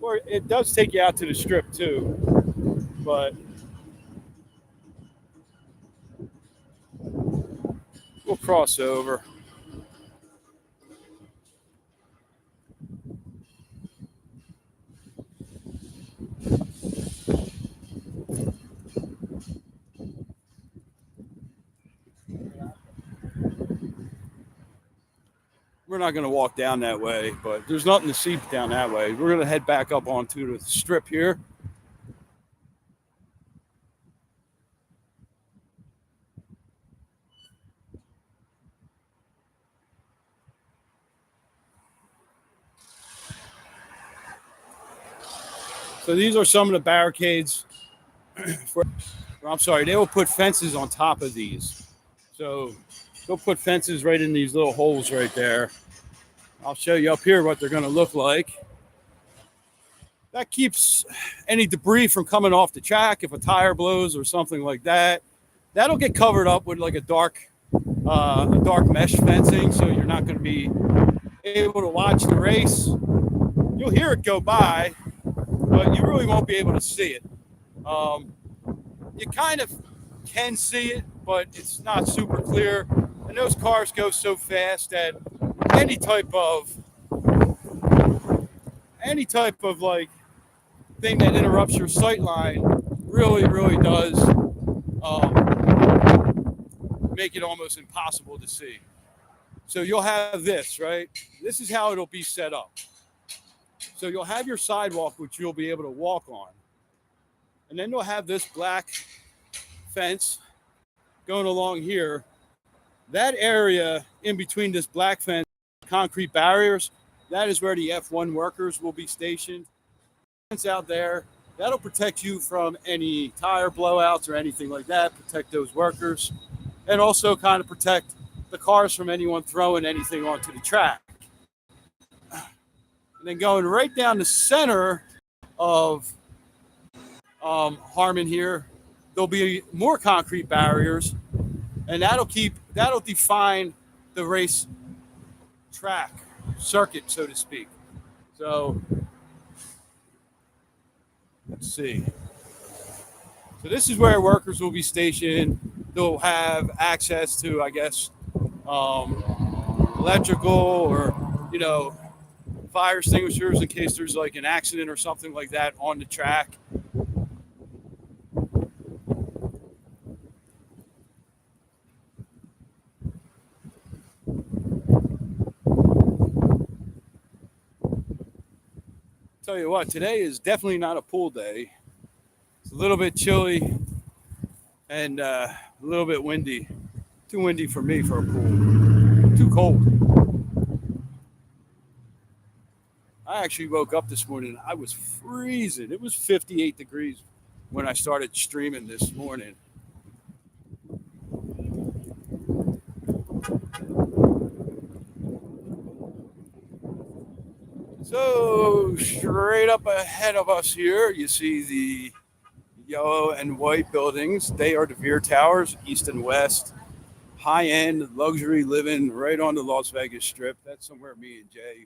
Or it does take you out to the strip too, but we'll cross over. We're not going to walk down that way, but there's nothing to see down that way. We're going to head back up onto the strip here. So these are some of the barricades. They will put fences on top of these. So they'll put fences right in these little holes right there. I'll show you up here what they're going to look like. That keeps any debris from coming off the track. If a tire blows or something like that, that'll get covered up with like a dark mesh fencing. So you're not going to be able to watch the race. You'll hear it go by, but you really won't be able to see it. You kind of can see it, but it's not super clear. And those cars go so fast that any type of like thing that interrupts your sight line really does make it almost impossible to see. So you'll have this, right? This is how it'll be set up. So you'll have your sidewalk, which you'll be able to walk on. And then you'll have this black fence going along here. That area in between this black fence, concrete barriers, that is where the F1 workers will be stationed. Fence out there, that'll protect you from any tire blowouts or anything like that, protect those workers, and also kind of protect the cars from anyone throwing anything onto the track. And then going right down the center of Harmon here, there'll be more concrete barriers, and that'll define the race track circuit, so to speak. So let's see. So this is where workers will be stationed. They'll have access to, I guess, electrical or, fire extinguishers in case there's like an accident or something like that on the track. Tell you what, today is definitely not a pool day. It's a little bit chilly and a little bit windy. Too windy for me for a pool. Too cold. I actually woke up this morning. I was freezing. It was 58 degrees when I started streaming this morning. So straight up ahead of us here, you see the yellow and white buildings. They are the Veer Towers, east and west. High-end luxury living right on the Las Vegas Strip. That's somewhere me and Jay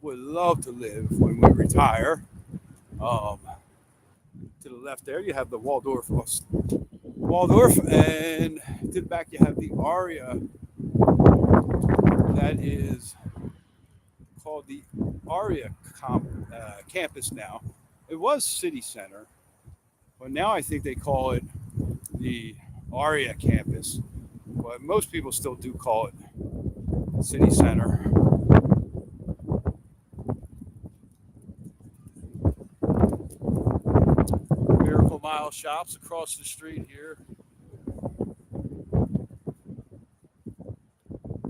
would love to live when we retire. To the left there, you have the Waldorf, and to the back you have the Aria. That is called the Aria campus now. It was City Center, But now I think they call it the Aria campus, but most people still do call it City Center. Miracle Mile shops across the street here.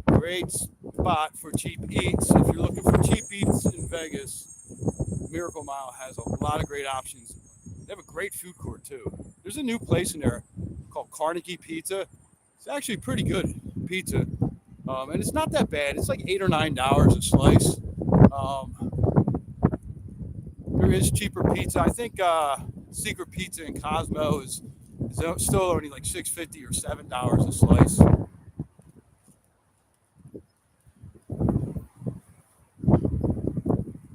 Great spot for cheap eats. If you're looking for cheap eats in Vegas, Miracle Mile has a lot of great options. They have a great food court too. There's a new place in there called Carnegie Pizza. It's actually pretty good pizza, and it's not that bad. It's like $8 or $9 a slice. There is cheaper pizza. I think Secret Pizza in Cosmo is still only like $6.50 or $7 a slice.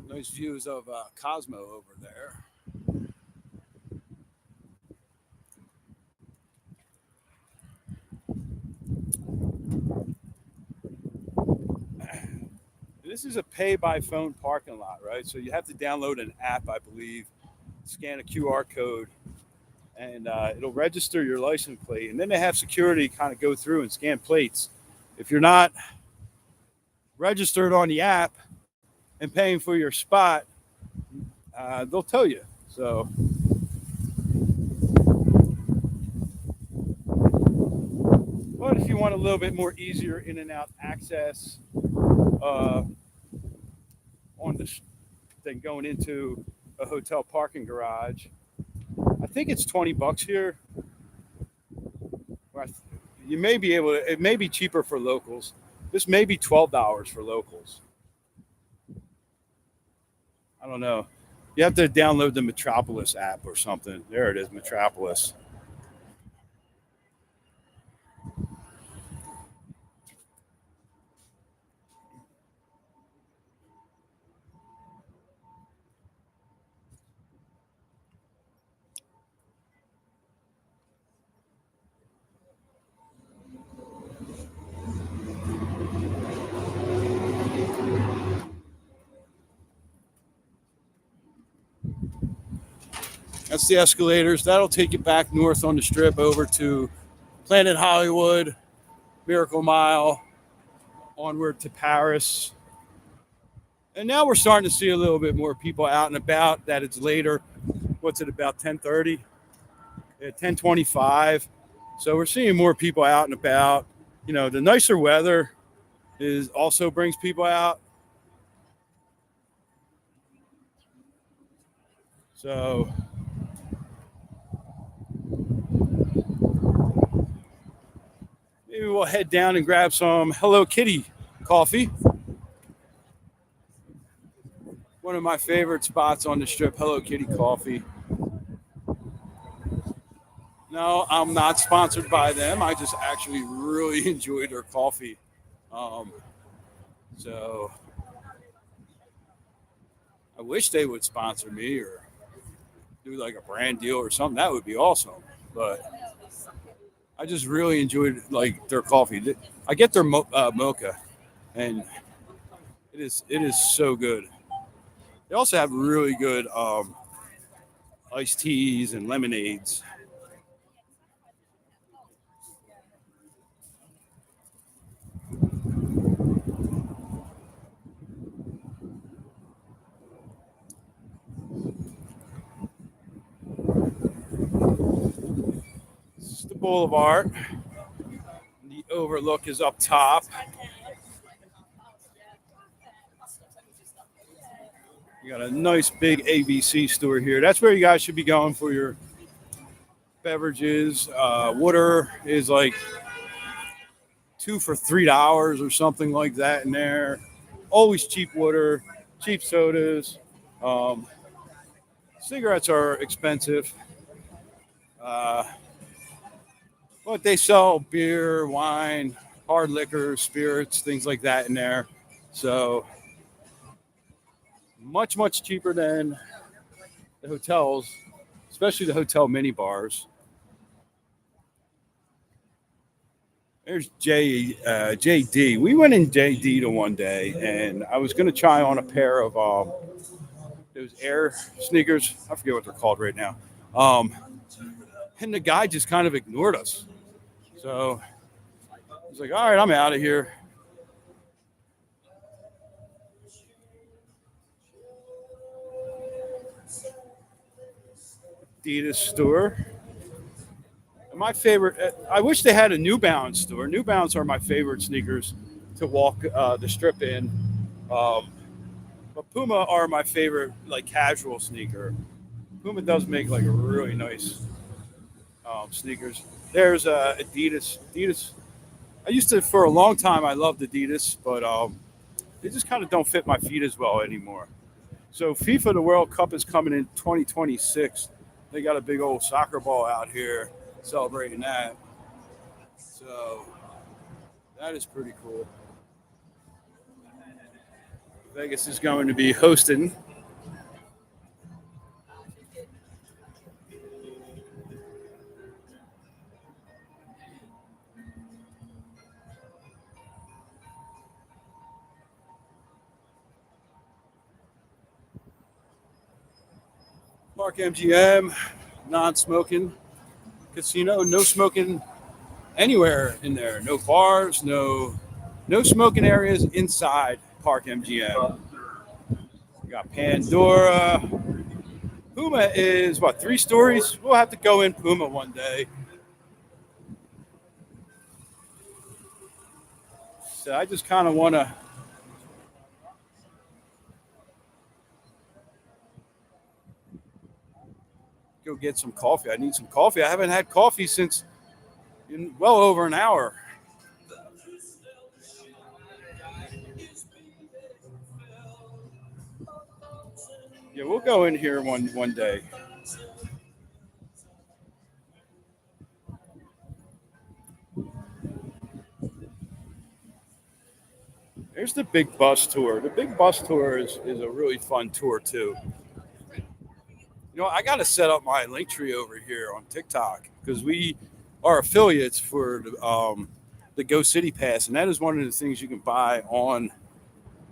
Nice views of Cosmo over there. This is a pay by phone parking lot, right? So you have to download an app, I believe, scan a QR code, and it'll register your license plate. And then they have security kind of go through and scan plates. If you're not registered on the app and paying for your spot, they'll tell you. So but if you want a little bit more easier in and out access on the than going into a hotel parking garage, I think it's $20 here. You may be able to. It may be cheaper for locals. This may be $12 for locals. I don't know. You have to download the Metropolis app or something. There it is, Metropolis. That's the escalators. That'll take you back north on the strip over to Planet Hollywood, Miracle Mile, onward to Paris. And now we're starting to see a little bit more people out and about. That it's later. What's it, about 10:30? 10:25. So we're seeing more people out and about. You know, the nicer weather is also brings people out. So maybe we'll head down and grab some Hello Kitty coffee. One of my favorite spots on the strip, Hello Kitty coffee. No, I'm not sponsored by them. I just actually really enjoy their coffee. So I wish they would sponsor me or do like a brand deal or something. That would be awesome. But I just really enjoyed like their coffee. I get their mocha, and it is so good. They also have really good iced teas and lemonades. This is the boulevard. The overlook is up top. You got a nice big ABC store here. That's where you guys should be going for your beverages. Water is like 2 for $3 or something like that in there. Always cheap water, cheap sodas. Cigarettes are expensive. But they sell beer, wine, hard liquor, spirits, things like that in there. So much, much cheaper than the hotels, especially the hotel mini bars. There's JD. We went in JD to one day, and I was going to try on a pair of those Air sneakers. I forget what they're called right now. And the guy just kind of ignored us. So I was like, all right, I'm out of here. Adidas store. My favorite, I wish they had a New Balance store. New Balance are my favorite sneakers to walk the strip in. But Puma are my favorite, like casual sneaker. Puma does make like a really nice sneakers. There's Adidas. Adidas. I used to for a long time. I loved Adidas, but they just kind of don't fit my feet as well anymore. So FIFA the World Cup is coming in 2026. They got a big old soccer ball out here celebrating that. So that is pretty cool. Vegas is going to be hosting. Park MGM, non-smoking casino, no smoking anywhere in there. No bars, no smoking areas inside Park MGM. We got Pandora. Puma is what, 3 stories? We'll have to go in Puma one day. So I just kind of want to go get some coffee. I need some coffee. I haven't had coffee since in well over an hour. Yeah, we'll go in here one day. There's the big bus tour. The big bus tour is a really fun tour too. You know, I got to set up my link tree over here on TikTok because we are affiliates for the Go City Pass, and that is one of the things you can buy on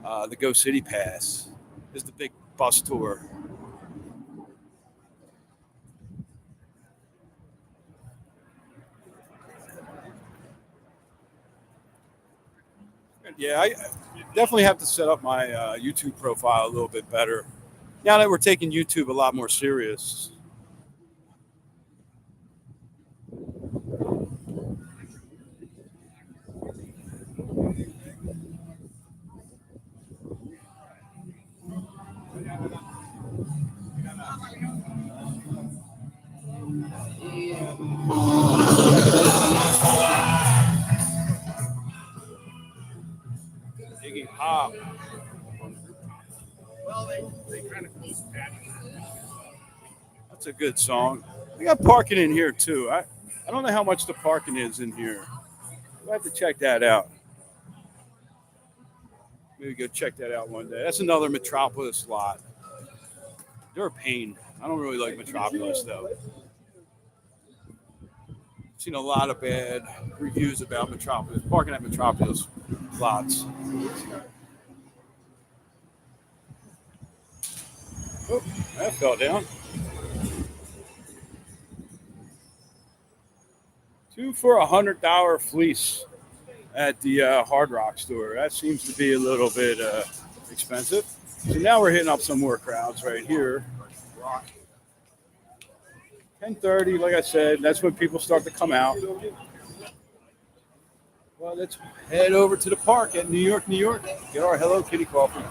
the Go City Pass. Is the big bus tour. Yeah, I definitely have to set up my YouTube profile a little bit better. Now that we're taking YouTube a lot more serious. Iggy Pop. That's a good song. We got parking in here too. I don't know how much the parking is in here. We'll have to check that out. Maybe go check that out one day. That's another Metropolis lot. They're a pain. I don't really like Metropolis though. Seen a lot of bad reviews about Metropolis, parking at Metropolis lots. Oh, that fell down. 2 for $100 fleece at the Hard Rock store. That seems to be a little bit expensive. So now we're hitting up some more crowds right here. 10:30, like I said, that's when people start to come out. Well, let's head over to the park at New York, New York. Get our Hello Kitty coffee.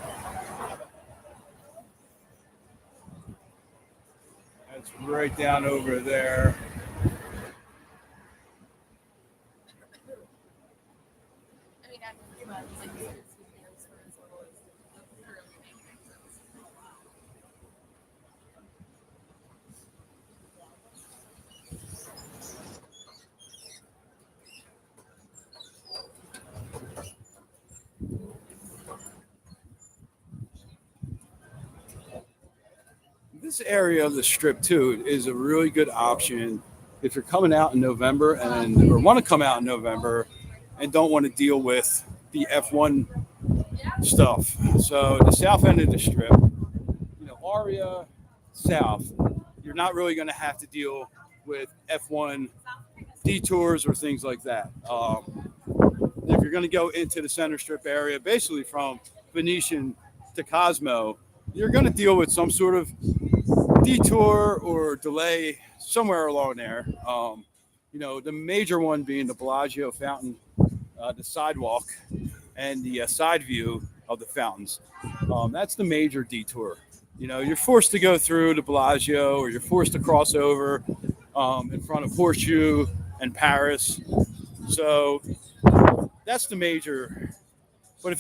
That's right down over there. This area of the strip too is a really good option if you're coming out in November or want to come out in November and don't want to deal with the F1 stuff. So the south end of the strip, Aria South, you're not really going to have to deal with F1 detours or things like that. If you're going to go into the center strip area, basically from Venetian to Cosmo, you're going to deal with some sort of detour or delay somewhere along there. The major one being the Bellagio fountain, the sidewalk, and the side view of the fountains. That's the major detour. You're forced to go through the Bellagio, or you're forced to cross over in front of Horseshoe and Paris. So that's the major. But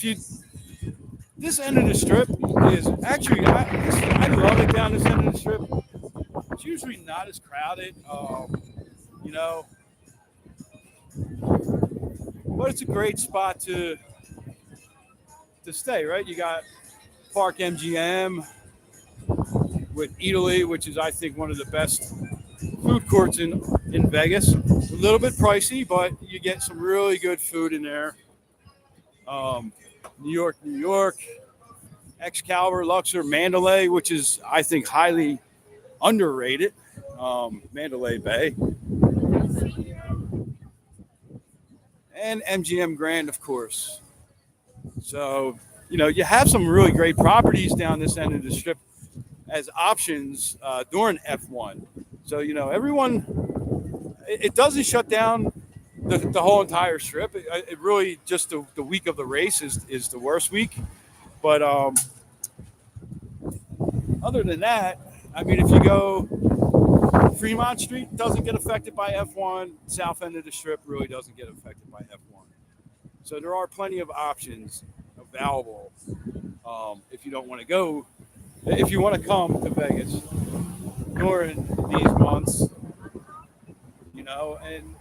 this end of the strip is actually, I love it down this end of the strip. It's usually not as crowded, but it's a great spot to stay, right? You got Park MGM with Italy, which is, I think, one of the best food courts in Vegas. A little bit pricey, but you get some really good food in there. New York, Excalibur, Luxor, Mandalay, which is, I think, highly underrated. Mandalay Bay. And MGM Grand, of course. So, you have some really great properties down this end of the strip as options during F1. So, everyone, it doesn't shut down the whole entire strip. It really just the week of the race is the worst week. But other than that, I mean, if you go Fremont Street, doesn't get affected by F1. South end of the strip really doesn't get affected by F1. So there are plenty of options available if you don't want to go. If you want to come to Vegas during these months, and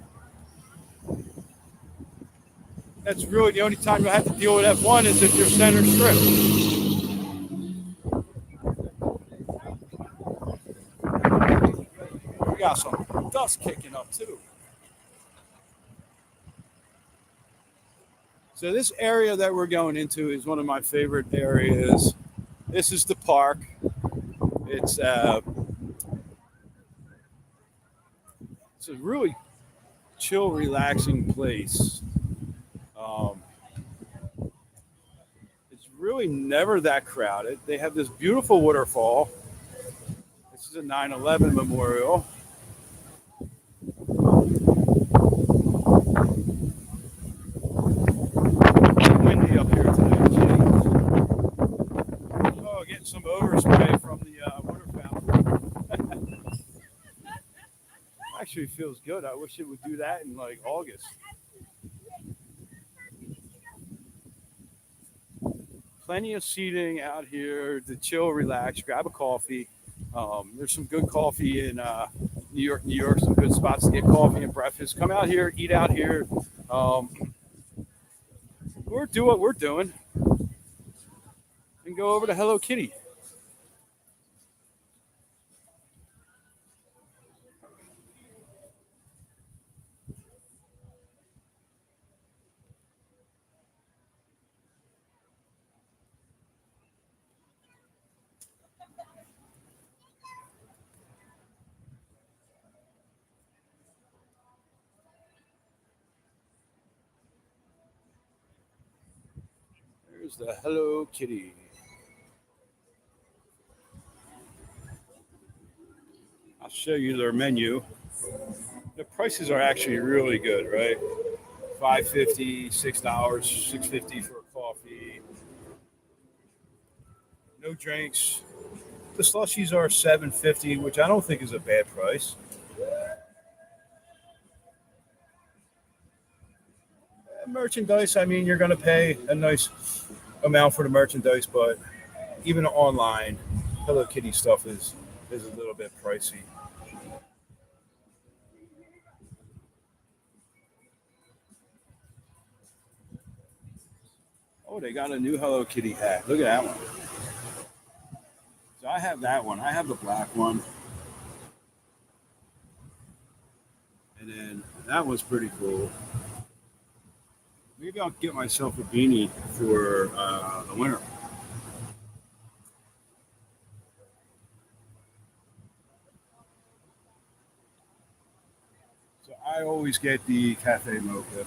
that's really the only time you'll have to deal with F1 is if you're center strip. We got some dust kicking up too. So this area that we're going into is one of my favorite areas. This is the park. It's a really chill, relaxing place. It's really never that crowded. They have this beautiful waterfall. This is a 9/11 memorial. Windy up here today. Oh, getting some overspray from the water fountain. Actually feels good. I wish it would do that in like August. Plenty of seating out here to chill, relax, grab a coffee. There's some good coffee in New York, some good spots to get coffee and breakfast. Come out here, eat out here. Or do what we're doing and go over to Hello Kitty. There's the Hello Kitty. I'll show you their menu. The prices are actually really good, right? $5.50, $6, $6.50 for a coffee. No drinks. The slushies are $7.50, which I don't think is a bad price. Merchandise, I mean, you're going to pay a nice amount for the merchandise, but even online, Hello Kitty stuff is a little bit pricey. Oh, they got a new Hello Kitty hat. Look at that one. So I have that one. I have the black one. And then that one's pretty cool. Maybe I'll get myself a beanie for the winter. So I always get the cafe mocha.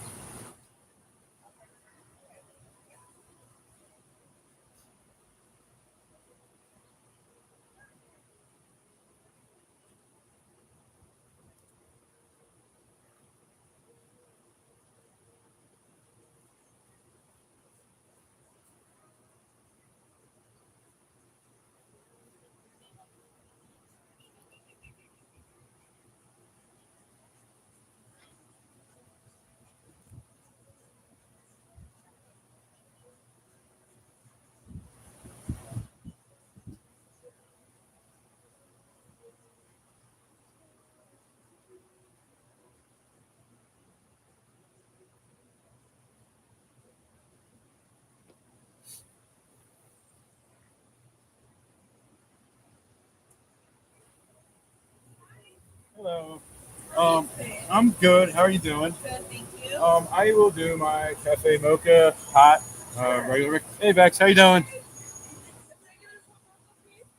Hello. Um, I'm good. How are you doing? Good, thank you. I will do my cafe mocha hot, regular. Hey, Bex, how you doing?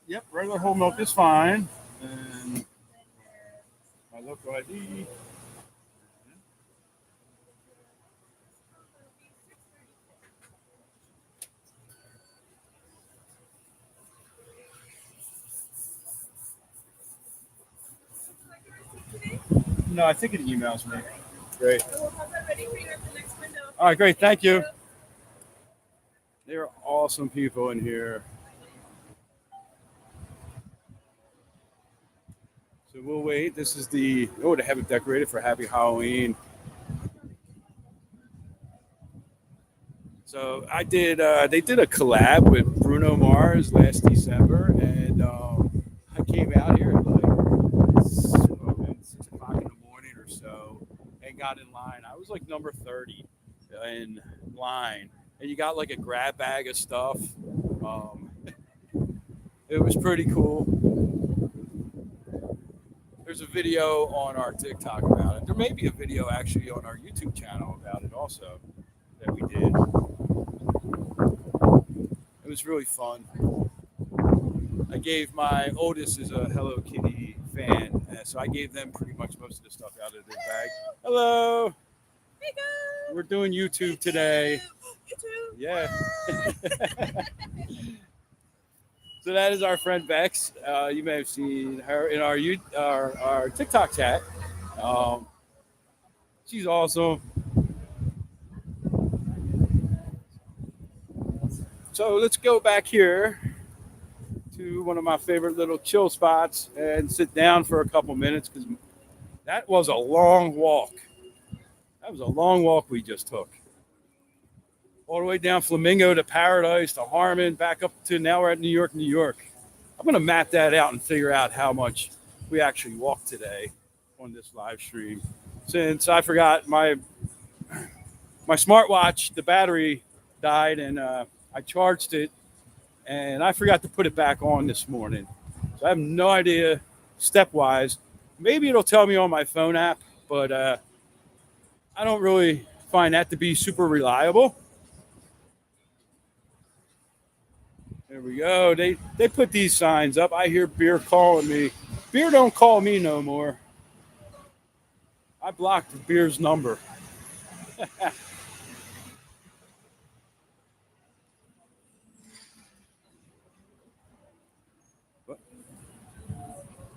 Yep, regular whole milk is fine. And my local ID. No, I think it emails me. Great. All right, great. Thank you. There are awesome people in here. So we'll wait. This is the they have it decorated for Happy Halloween. So I did. They did a collab with Bruno Mars last December, and I came out here at like 6 o'clock in the morning or so, and got in line. I was like number 30 in line, and you got like a grab bag of stuff. Um, it was pretty cool. There's a video on our TikTok about it. There may be a video actually on our YouTube channel about it also that we did. It was really fun. I gave my oldest is a Hello Kitty fan, so I gave them pretty much most of the stuff out of their bag. Hello. We're doing YouTube today. YouTube. Yeah. So that is our friend Bex. You may have seen her in our TikTok chat. She's awesome. So let's go back here to one of my favorite little chill spots and sit down for a couple minutes because that was a long walk. That was a long walk we just took. All the way down Flamingo to Paradise to Harmon, back up to now we're at New York, New York. I'm going to map that out and figure out how much we actually walked today on this live stream. Since I forgot my smartwatch, the battery died, and I charged it, and I forgot to put it back on this morning. So I have no idea stepwise. Maybe it'll tell me on my phone app, but I don't really find that to be super reliable. There we go. They put these signs up. I hear Beer calling me. Beer don't call me no more. I blocked Beer's number.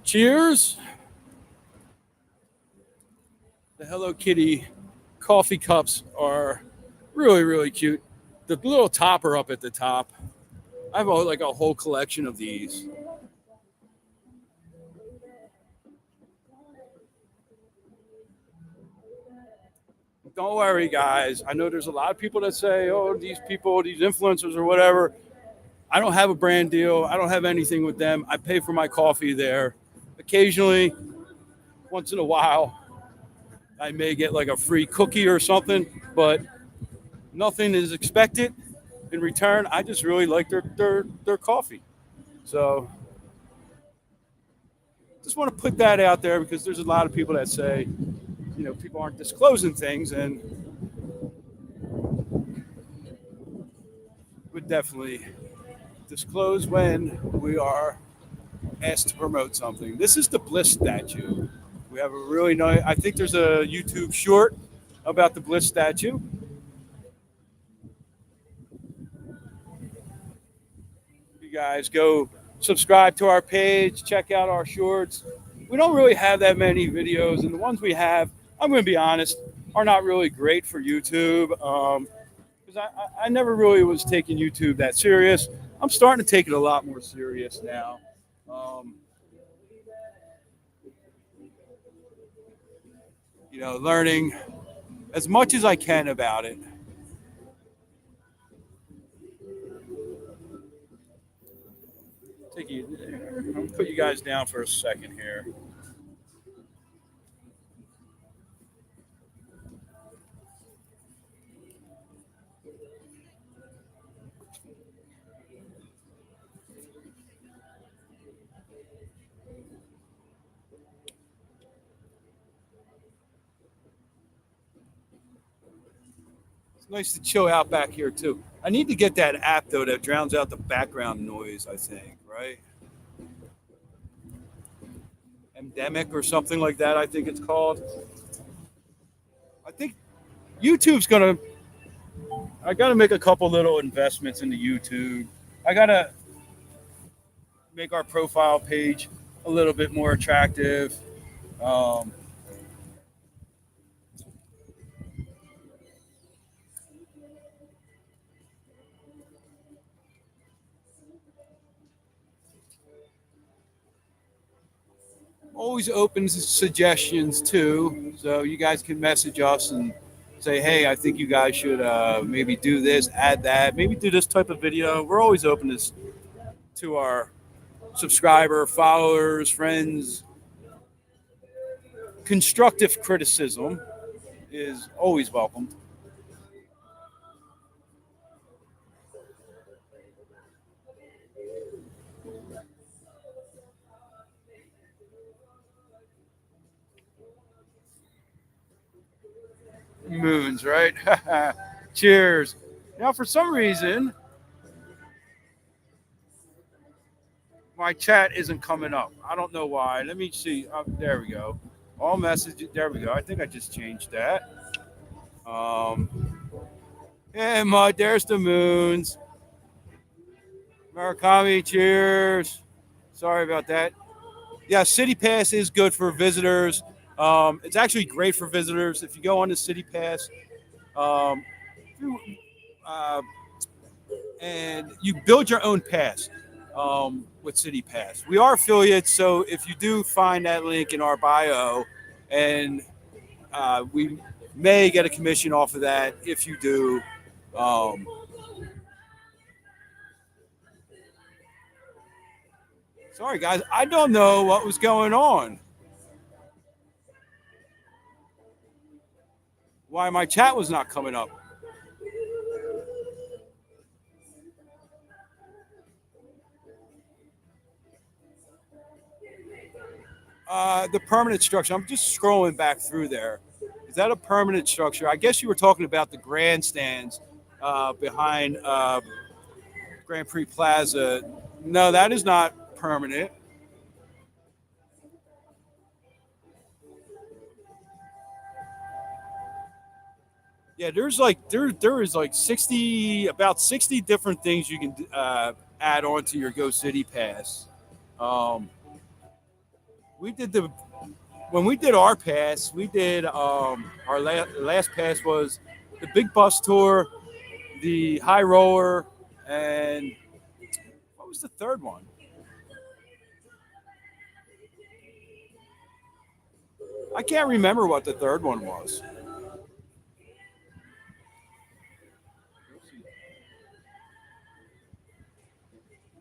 Cheers. The Hello Kitty coffee cups are really, really cute. The little topper up at the top. I have like a whole collection of these. Don't worry, guys. I know there's a lot of people that say, oh, these people, these influencers or whatever. I don't have a brand deal. I don't have anything with them. I pay for my coffee there. Occasionally, once in a while, I may get like a free cookie or something, but nothing is expected in return. I just really like their coffee. So just want to put that out there because there's a lot of people that say, people aren't disclosing things, and would definitely disclose when we are asked to promote something. This is the Bliss statue, We have a really nice. I think there's a YouTube short about the Bliss statue. You guys go subscribe to our page, check out our shorts. We don't really have that many videos, and the ones we have, I'm going to be honest, are not really great for YouTube. Because I never really was taking YouTube that serious. I'm starting to take it a lot more serious now. Um, Learning as much as I can about it. I'll put you guys down for a second here. It's nice to chill out back here too. I need to get that app though that drowns out the background noise. I think right. Endemic or something like that. I think it's called. I think YouTube's gonna. I gotta make a couple little investments into YouTube. I gotta make our profile page a little bit more attractive. Um, Always open to suggestions too, so you guys can message us and say, "Hey, I think you guys should maybe do this, add that, maybe do this type of video." We're always open to our subscriber, followers, friends. Constructive criticism is always welcome. Moons, right? Cheers. Now, for some reason, my chat isn't coming up. I don't know why. Let me see. There we go. All messages. There we go. I think I just changed that. Um, yeah, Mud. There's the moons. Murakami. Cheers. Sorry about that. Yeah, City Pass is good for visitors. It's actually great for visitors if you go on the City Pass. Um, uh, and you build your own pass with City Pass. We are affiliates, so if you do find that link in our bio, and we may get a commission off of that if you do. Um, Sorry, guys, I don't know what was going on. Why my chat was not coming up. The permanent structure. I'm just scrolling back through there. Is that a permanent structure? I guess you were talking about the grandstands behind Grand Prix Plaza. No, that is not permanent. Yeah, there is like 60 different things you can add on to your Go City Pass. Um, we did the when we did our pass, we did our last pass was the big bus tour, the high roller, and what was the third one? I can't remember what the third one was.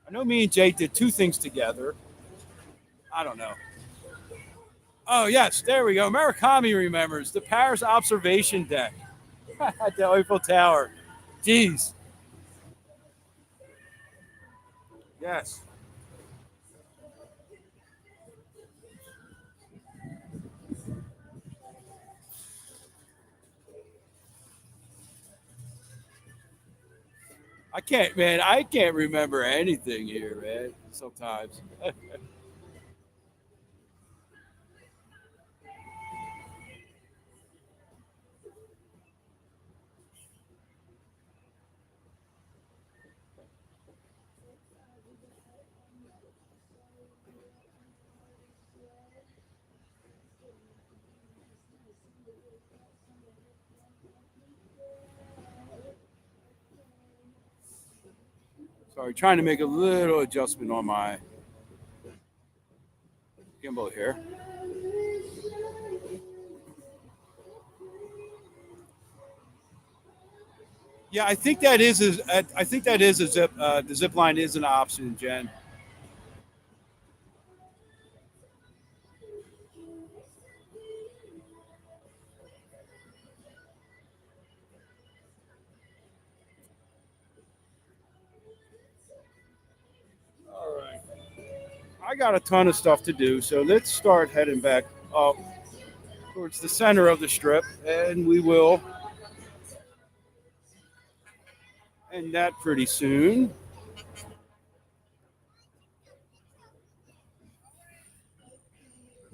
I know me and Jay did two things together. I don't know. Oh yes, there we go. Murakami remembers the Paris observation deck at the Eiffel Tower. Jeez. Yes. I can't, man. I can't remember anything here, man. Sometimes. Sorry, trying to make a little adjustment on my gimbal here. Yeah, I think that is I think that is a zip. The zip line is an option, Jen. All right. I got a ton of stuff to do, so let's start heading back up towards the center of the strip, and we will end that pretty soon.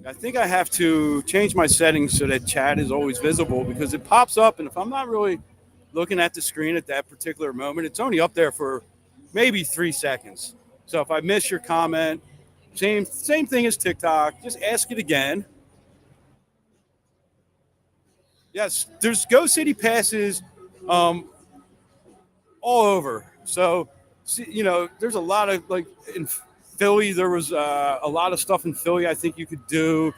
I think I have to change my settings so that chat is always visible because it pops up, and if I'm not really looking at the screen at that particular moment, it's only up there for maybe 3 seconds. So if I miss your comment, same thing as TikTok, just ask it again. Yes, there's Go City passes um, all over. So, there's a lot of like in Philly. There was a lot of stuff in Philly. I think you could do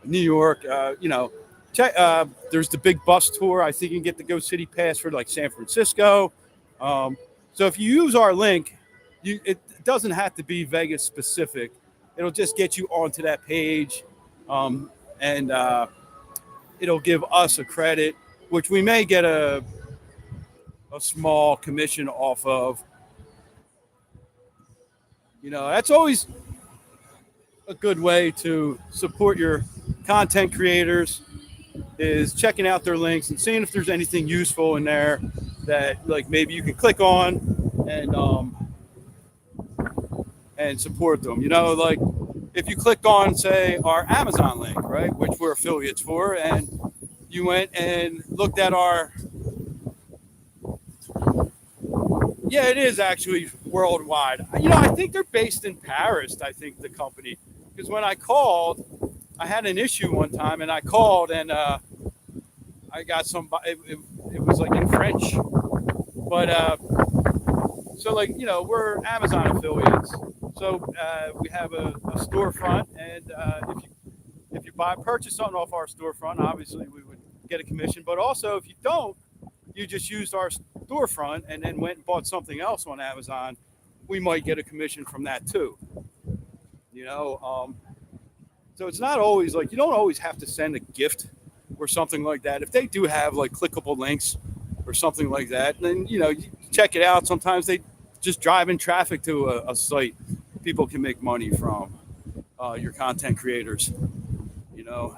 New York. There's the big bus tour. I think you can get the Go City pass for like San Francisco. Um, so if you use our link, it doesn't have to be Vegas specific. It'll just get you onto that page, and it'll give us a credit, which we may get a small commission off of. That's always a good way to support your content creators is checking out their links and seeing if there's anything useful in there that like maybe you can click on and and support them. Like if you clicked on say our Amazon link, right, which we're affiliates for, and you went and looked at our yeah, it is actually worldwide. I think they're based in Paris. I think the company, because when I called, I had an issue one time, and I called, and I got some. It was like in French, but so like we're Amazon affiliates, so we have a storefront, and if you purchase something off our storefront, obviously we would get a commission. But also if you don't, you just used our storefront and then went and bought something else on Amazon, we might get a commission from that too. You know, so it's not always like you don't always have to send a gift or something like that. If they do have like clickable links or something like that, then you check it out. Sometimes they just drive in traffic to a site people can make money from your content creators. You know,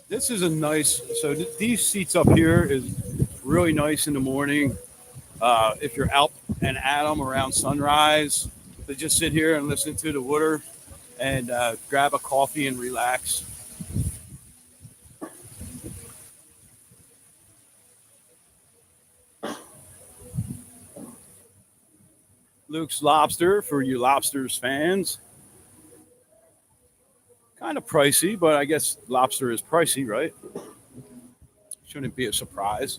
this is a nice. So these seats up here is really nice in the morning. If you're out and at them around sunrise, to just sit here and listen to the water and grab a coffee and relax. Luke's Lobster for you lobsters fans. Kind of pricey, but I guess lobster is pricey, right? Shouldn't be a surprise.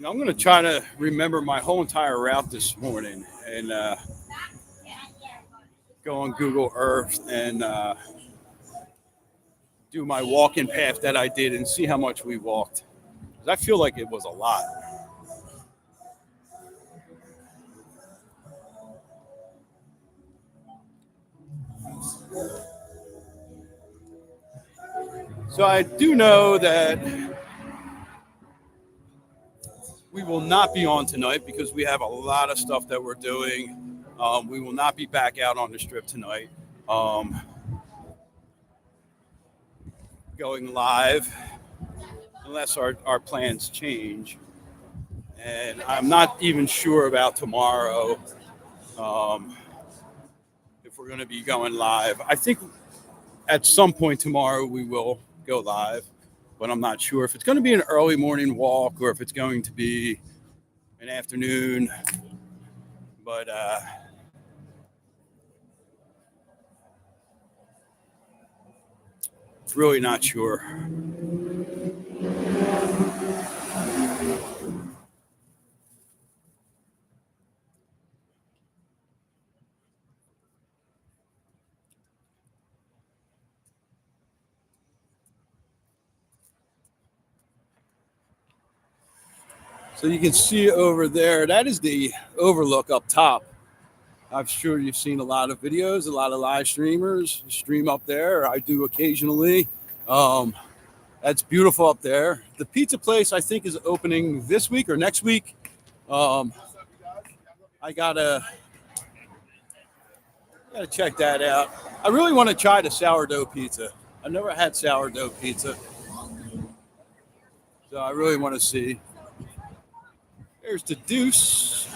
I'm going to try to remember my whole entire route this morning and go on Google Earth and do my walking path that I did and see how much we walked. I feel like it was a lot. So I do know that we will not be on tonight because we have a lot of stuff that we're doing. We will not be back out on the strip tonight. Going live unless our plans change. And I'm not even sure about tomorrow if we're going to be going live. I think at some point tomorrow we will go live, but I'm not sure if it's going to be an early morning walk or if it's going to be an afternoon. But really not sure. So you can see over there, that is the overlook up top. I'm sure you've seen a lot of videos, a lot of live streamers stream up there. I do occasionally. That's beautiful up there. The pizza place, I think, is opening this week or next week. I gotta check that out. I really want to try the sourdough pizza. I've never had sourdough pizza, so I really want to see. There's the Deuce.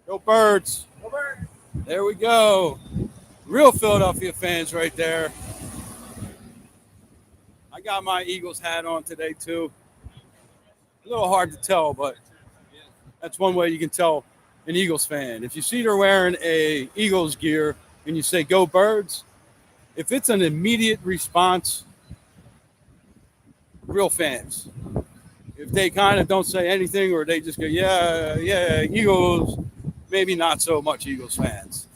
Go Birds. Go Birds. There we go. Real Philadelphia fans right there. I got my Eagles hat on today too. A little hard to tell, but that's one way you can tell an Eagles fan. If you see they're wearing a Eagles gear and you say "Go Birds," if it's an immediate response, real fans. If they kind of don't say anything or they just go, yeah, Eagles, maybe not so much Eagles fans.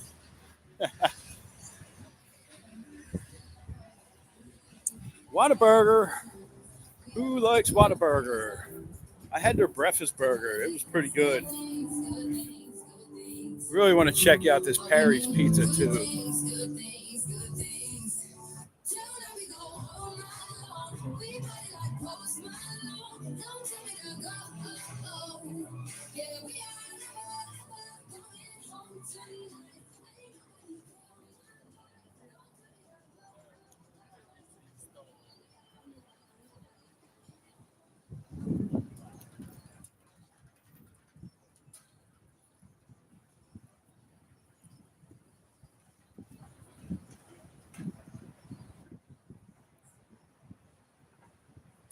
Whataburger. Who likes Whataburger? I had their breakfast burger. It was pretty good. Really want to check out this Perry's Pizza too.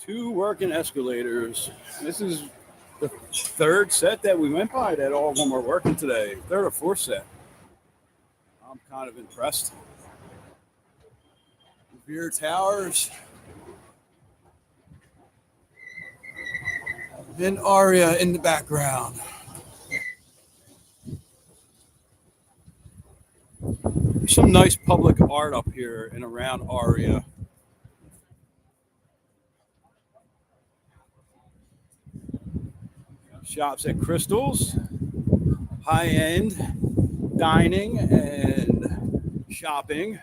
Two working escalators. This is the third set that we went by that all of them are working today. Third or fourth set. I'm kind of impressed. Beer towers. And Aria in the background. There's some nice public art up here and around Aria. Shops at Crystal's, high-end dining and shopping.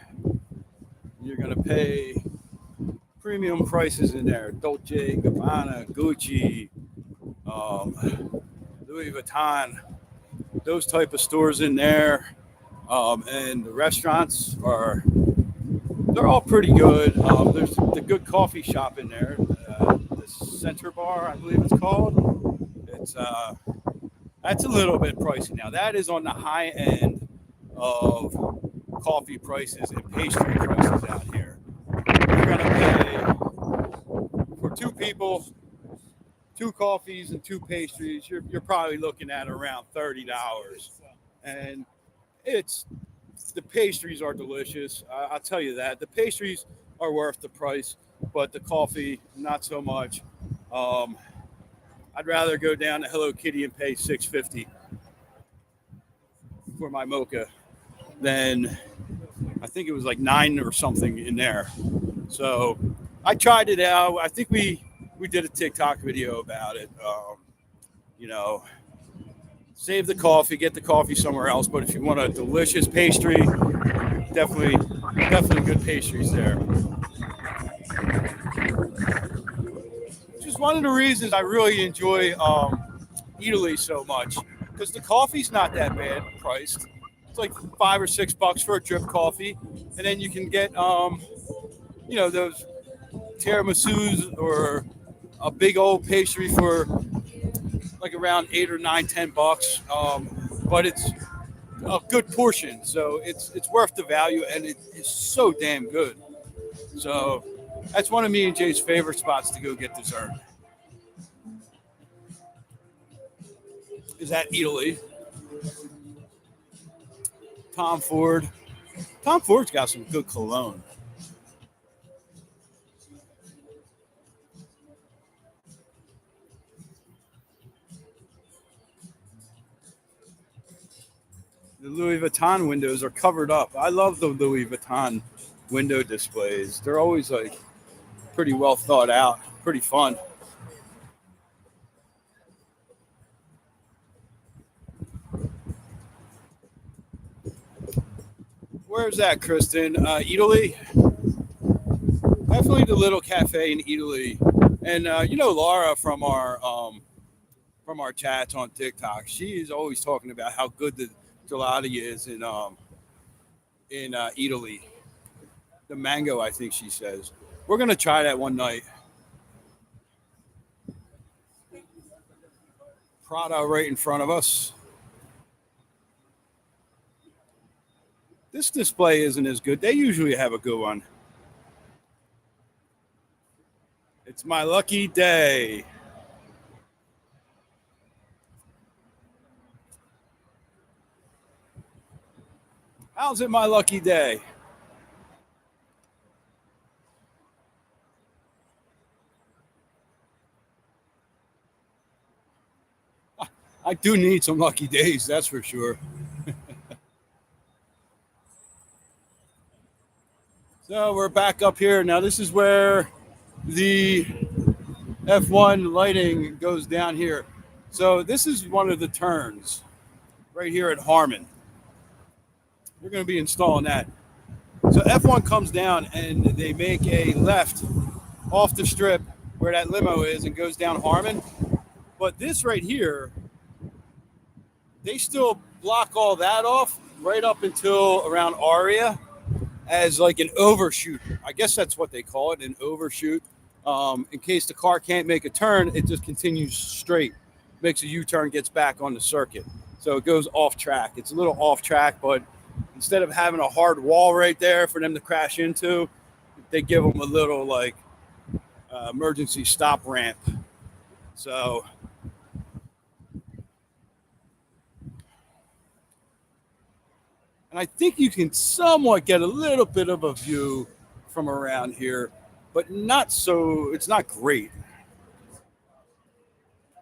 You're going to pay premium prices in there. Dolce, Gabbana, Gucci, Louis Vuitton, those type of stores in there. And the restaurants they're all pretty good. There's the good coffee shop in there, the Center Bar, I believe it's called. That's a little bit pricey now. That is on the high end of coffee prices and pastry prices out here. You're gonna pay for two people, 2 coffees and 2 pastries. You're probably looking at around $30, and the pastries are delicious. I'll tell you that the pastries are worth the price, but the coffee not so much. I'd rather go down to Hello Kitty and pay $6.50 for my mocha than I think it was like $9 or something in there. So I tried it out. I think we did a TikTok video about it. You know, save the coffee, get the coffee somewhere else. But if you want a delicious pastry, definitely good pastries there. Just one of the reasons I really enjoy Italy so much, because the coffee's not that bad priced. It's like $5 or $6 for a drip coffee, and then you can get those tiramisus or a big old pastry for like around $8 or $9, $10. But it's a good portion, so it's worth the value, and it is so damn good. So that's one of me and Jay's favorite spots to go get dessert. Is at Italy. Tom Ford. Tom Ford's got some good cologne. The Louis Vuitton windows are covered up. I love the Louis Vuitton window displays. They're always like pretty well thought out, pretty fun. Where's that, Kristen? Italy? Definitely the little cafe in Italy. And Laura from our chats on TikTok, she is always talking about how good the gelati is in Italy. The mango, I think she says. We're gonna try that one night. Prada right in front of us. This display isn't as good. They usually have a good one. It's my lucky day. How's it my lucky day? I do need some lucky days, that's for sure. So we're back up here. Now this is where the F1 lighting goes down here. So this is one of the turns right here at Harmon. We're going to be installing that. So F1 comes down and they make a left off the strip where that limo is and goes down Harmon. But this right here, they still block all that off right up until around Aria as like an overshoot. I guess that's what they call it, an overshoot. In case the car can't make a turn, it just continues straight, makes a U-turn, gets back on the circuit. So it goes off track. It's a little off track, but instead of having a hard wall right there for them to crash into, they give them a little like emergency stop ramp. So and I think you can somewhat get a little bit of a view from around here, but not so, it's not great.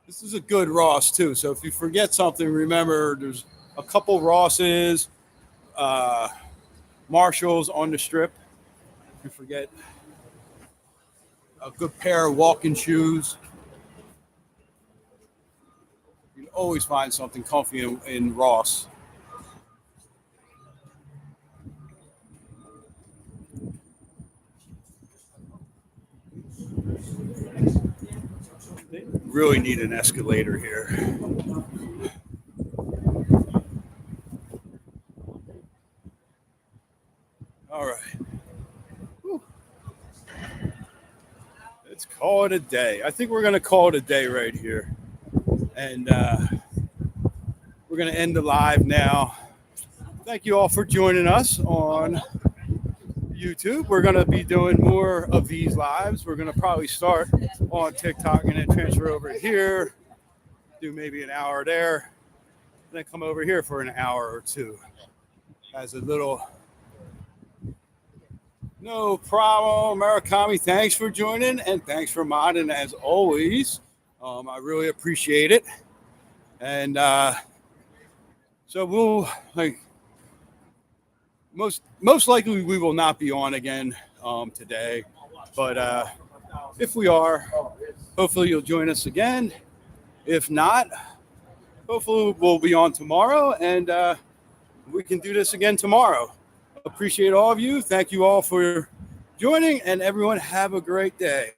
This is a good Ross too. So if you forget something, remember there's a couple Rosses, Marshalls on the strip. If you forget, a good pair of walking shoes. You can always find something comfy in Ross. They really need an escalator here. All right. Whew. Let's call it a day. I think we're going to call it a day right here. And we're going to end the live now. Thank you all for joining us on YouTube. We're going to be doing more of these lives. We're going to probably start on TikTok and then transfer over here, do maybe an hour there, and then come over here for an hour or two as a little No problem, Murakami. Thanks for joining and thanks for modding as always. I really appreciate it. And so we'll most likely we will not be on again today, but if we are, hopefully you'll join us again. If not, hopefully we'll be on tomorrow and we can do this again tomorrow. Appreciate all of you. Thank you all for joining, and everyone have a great day.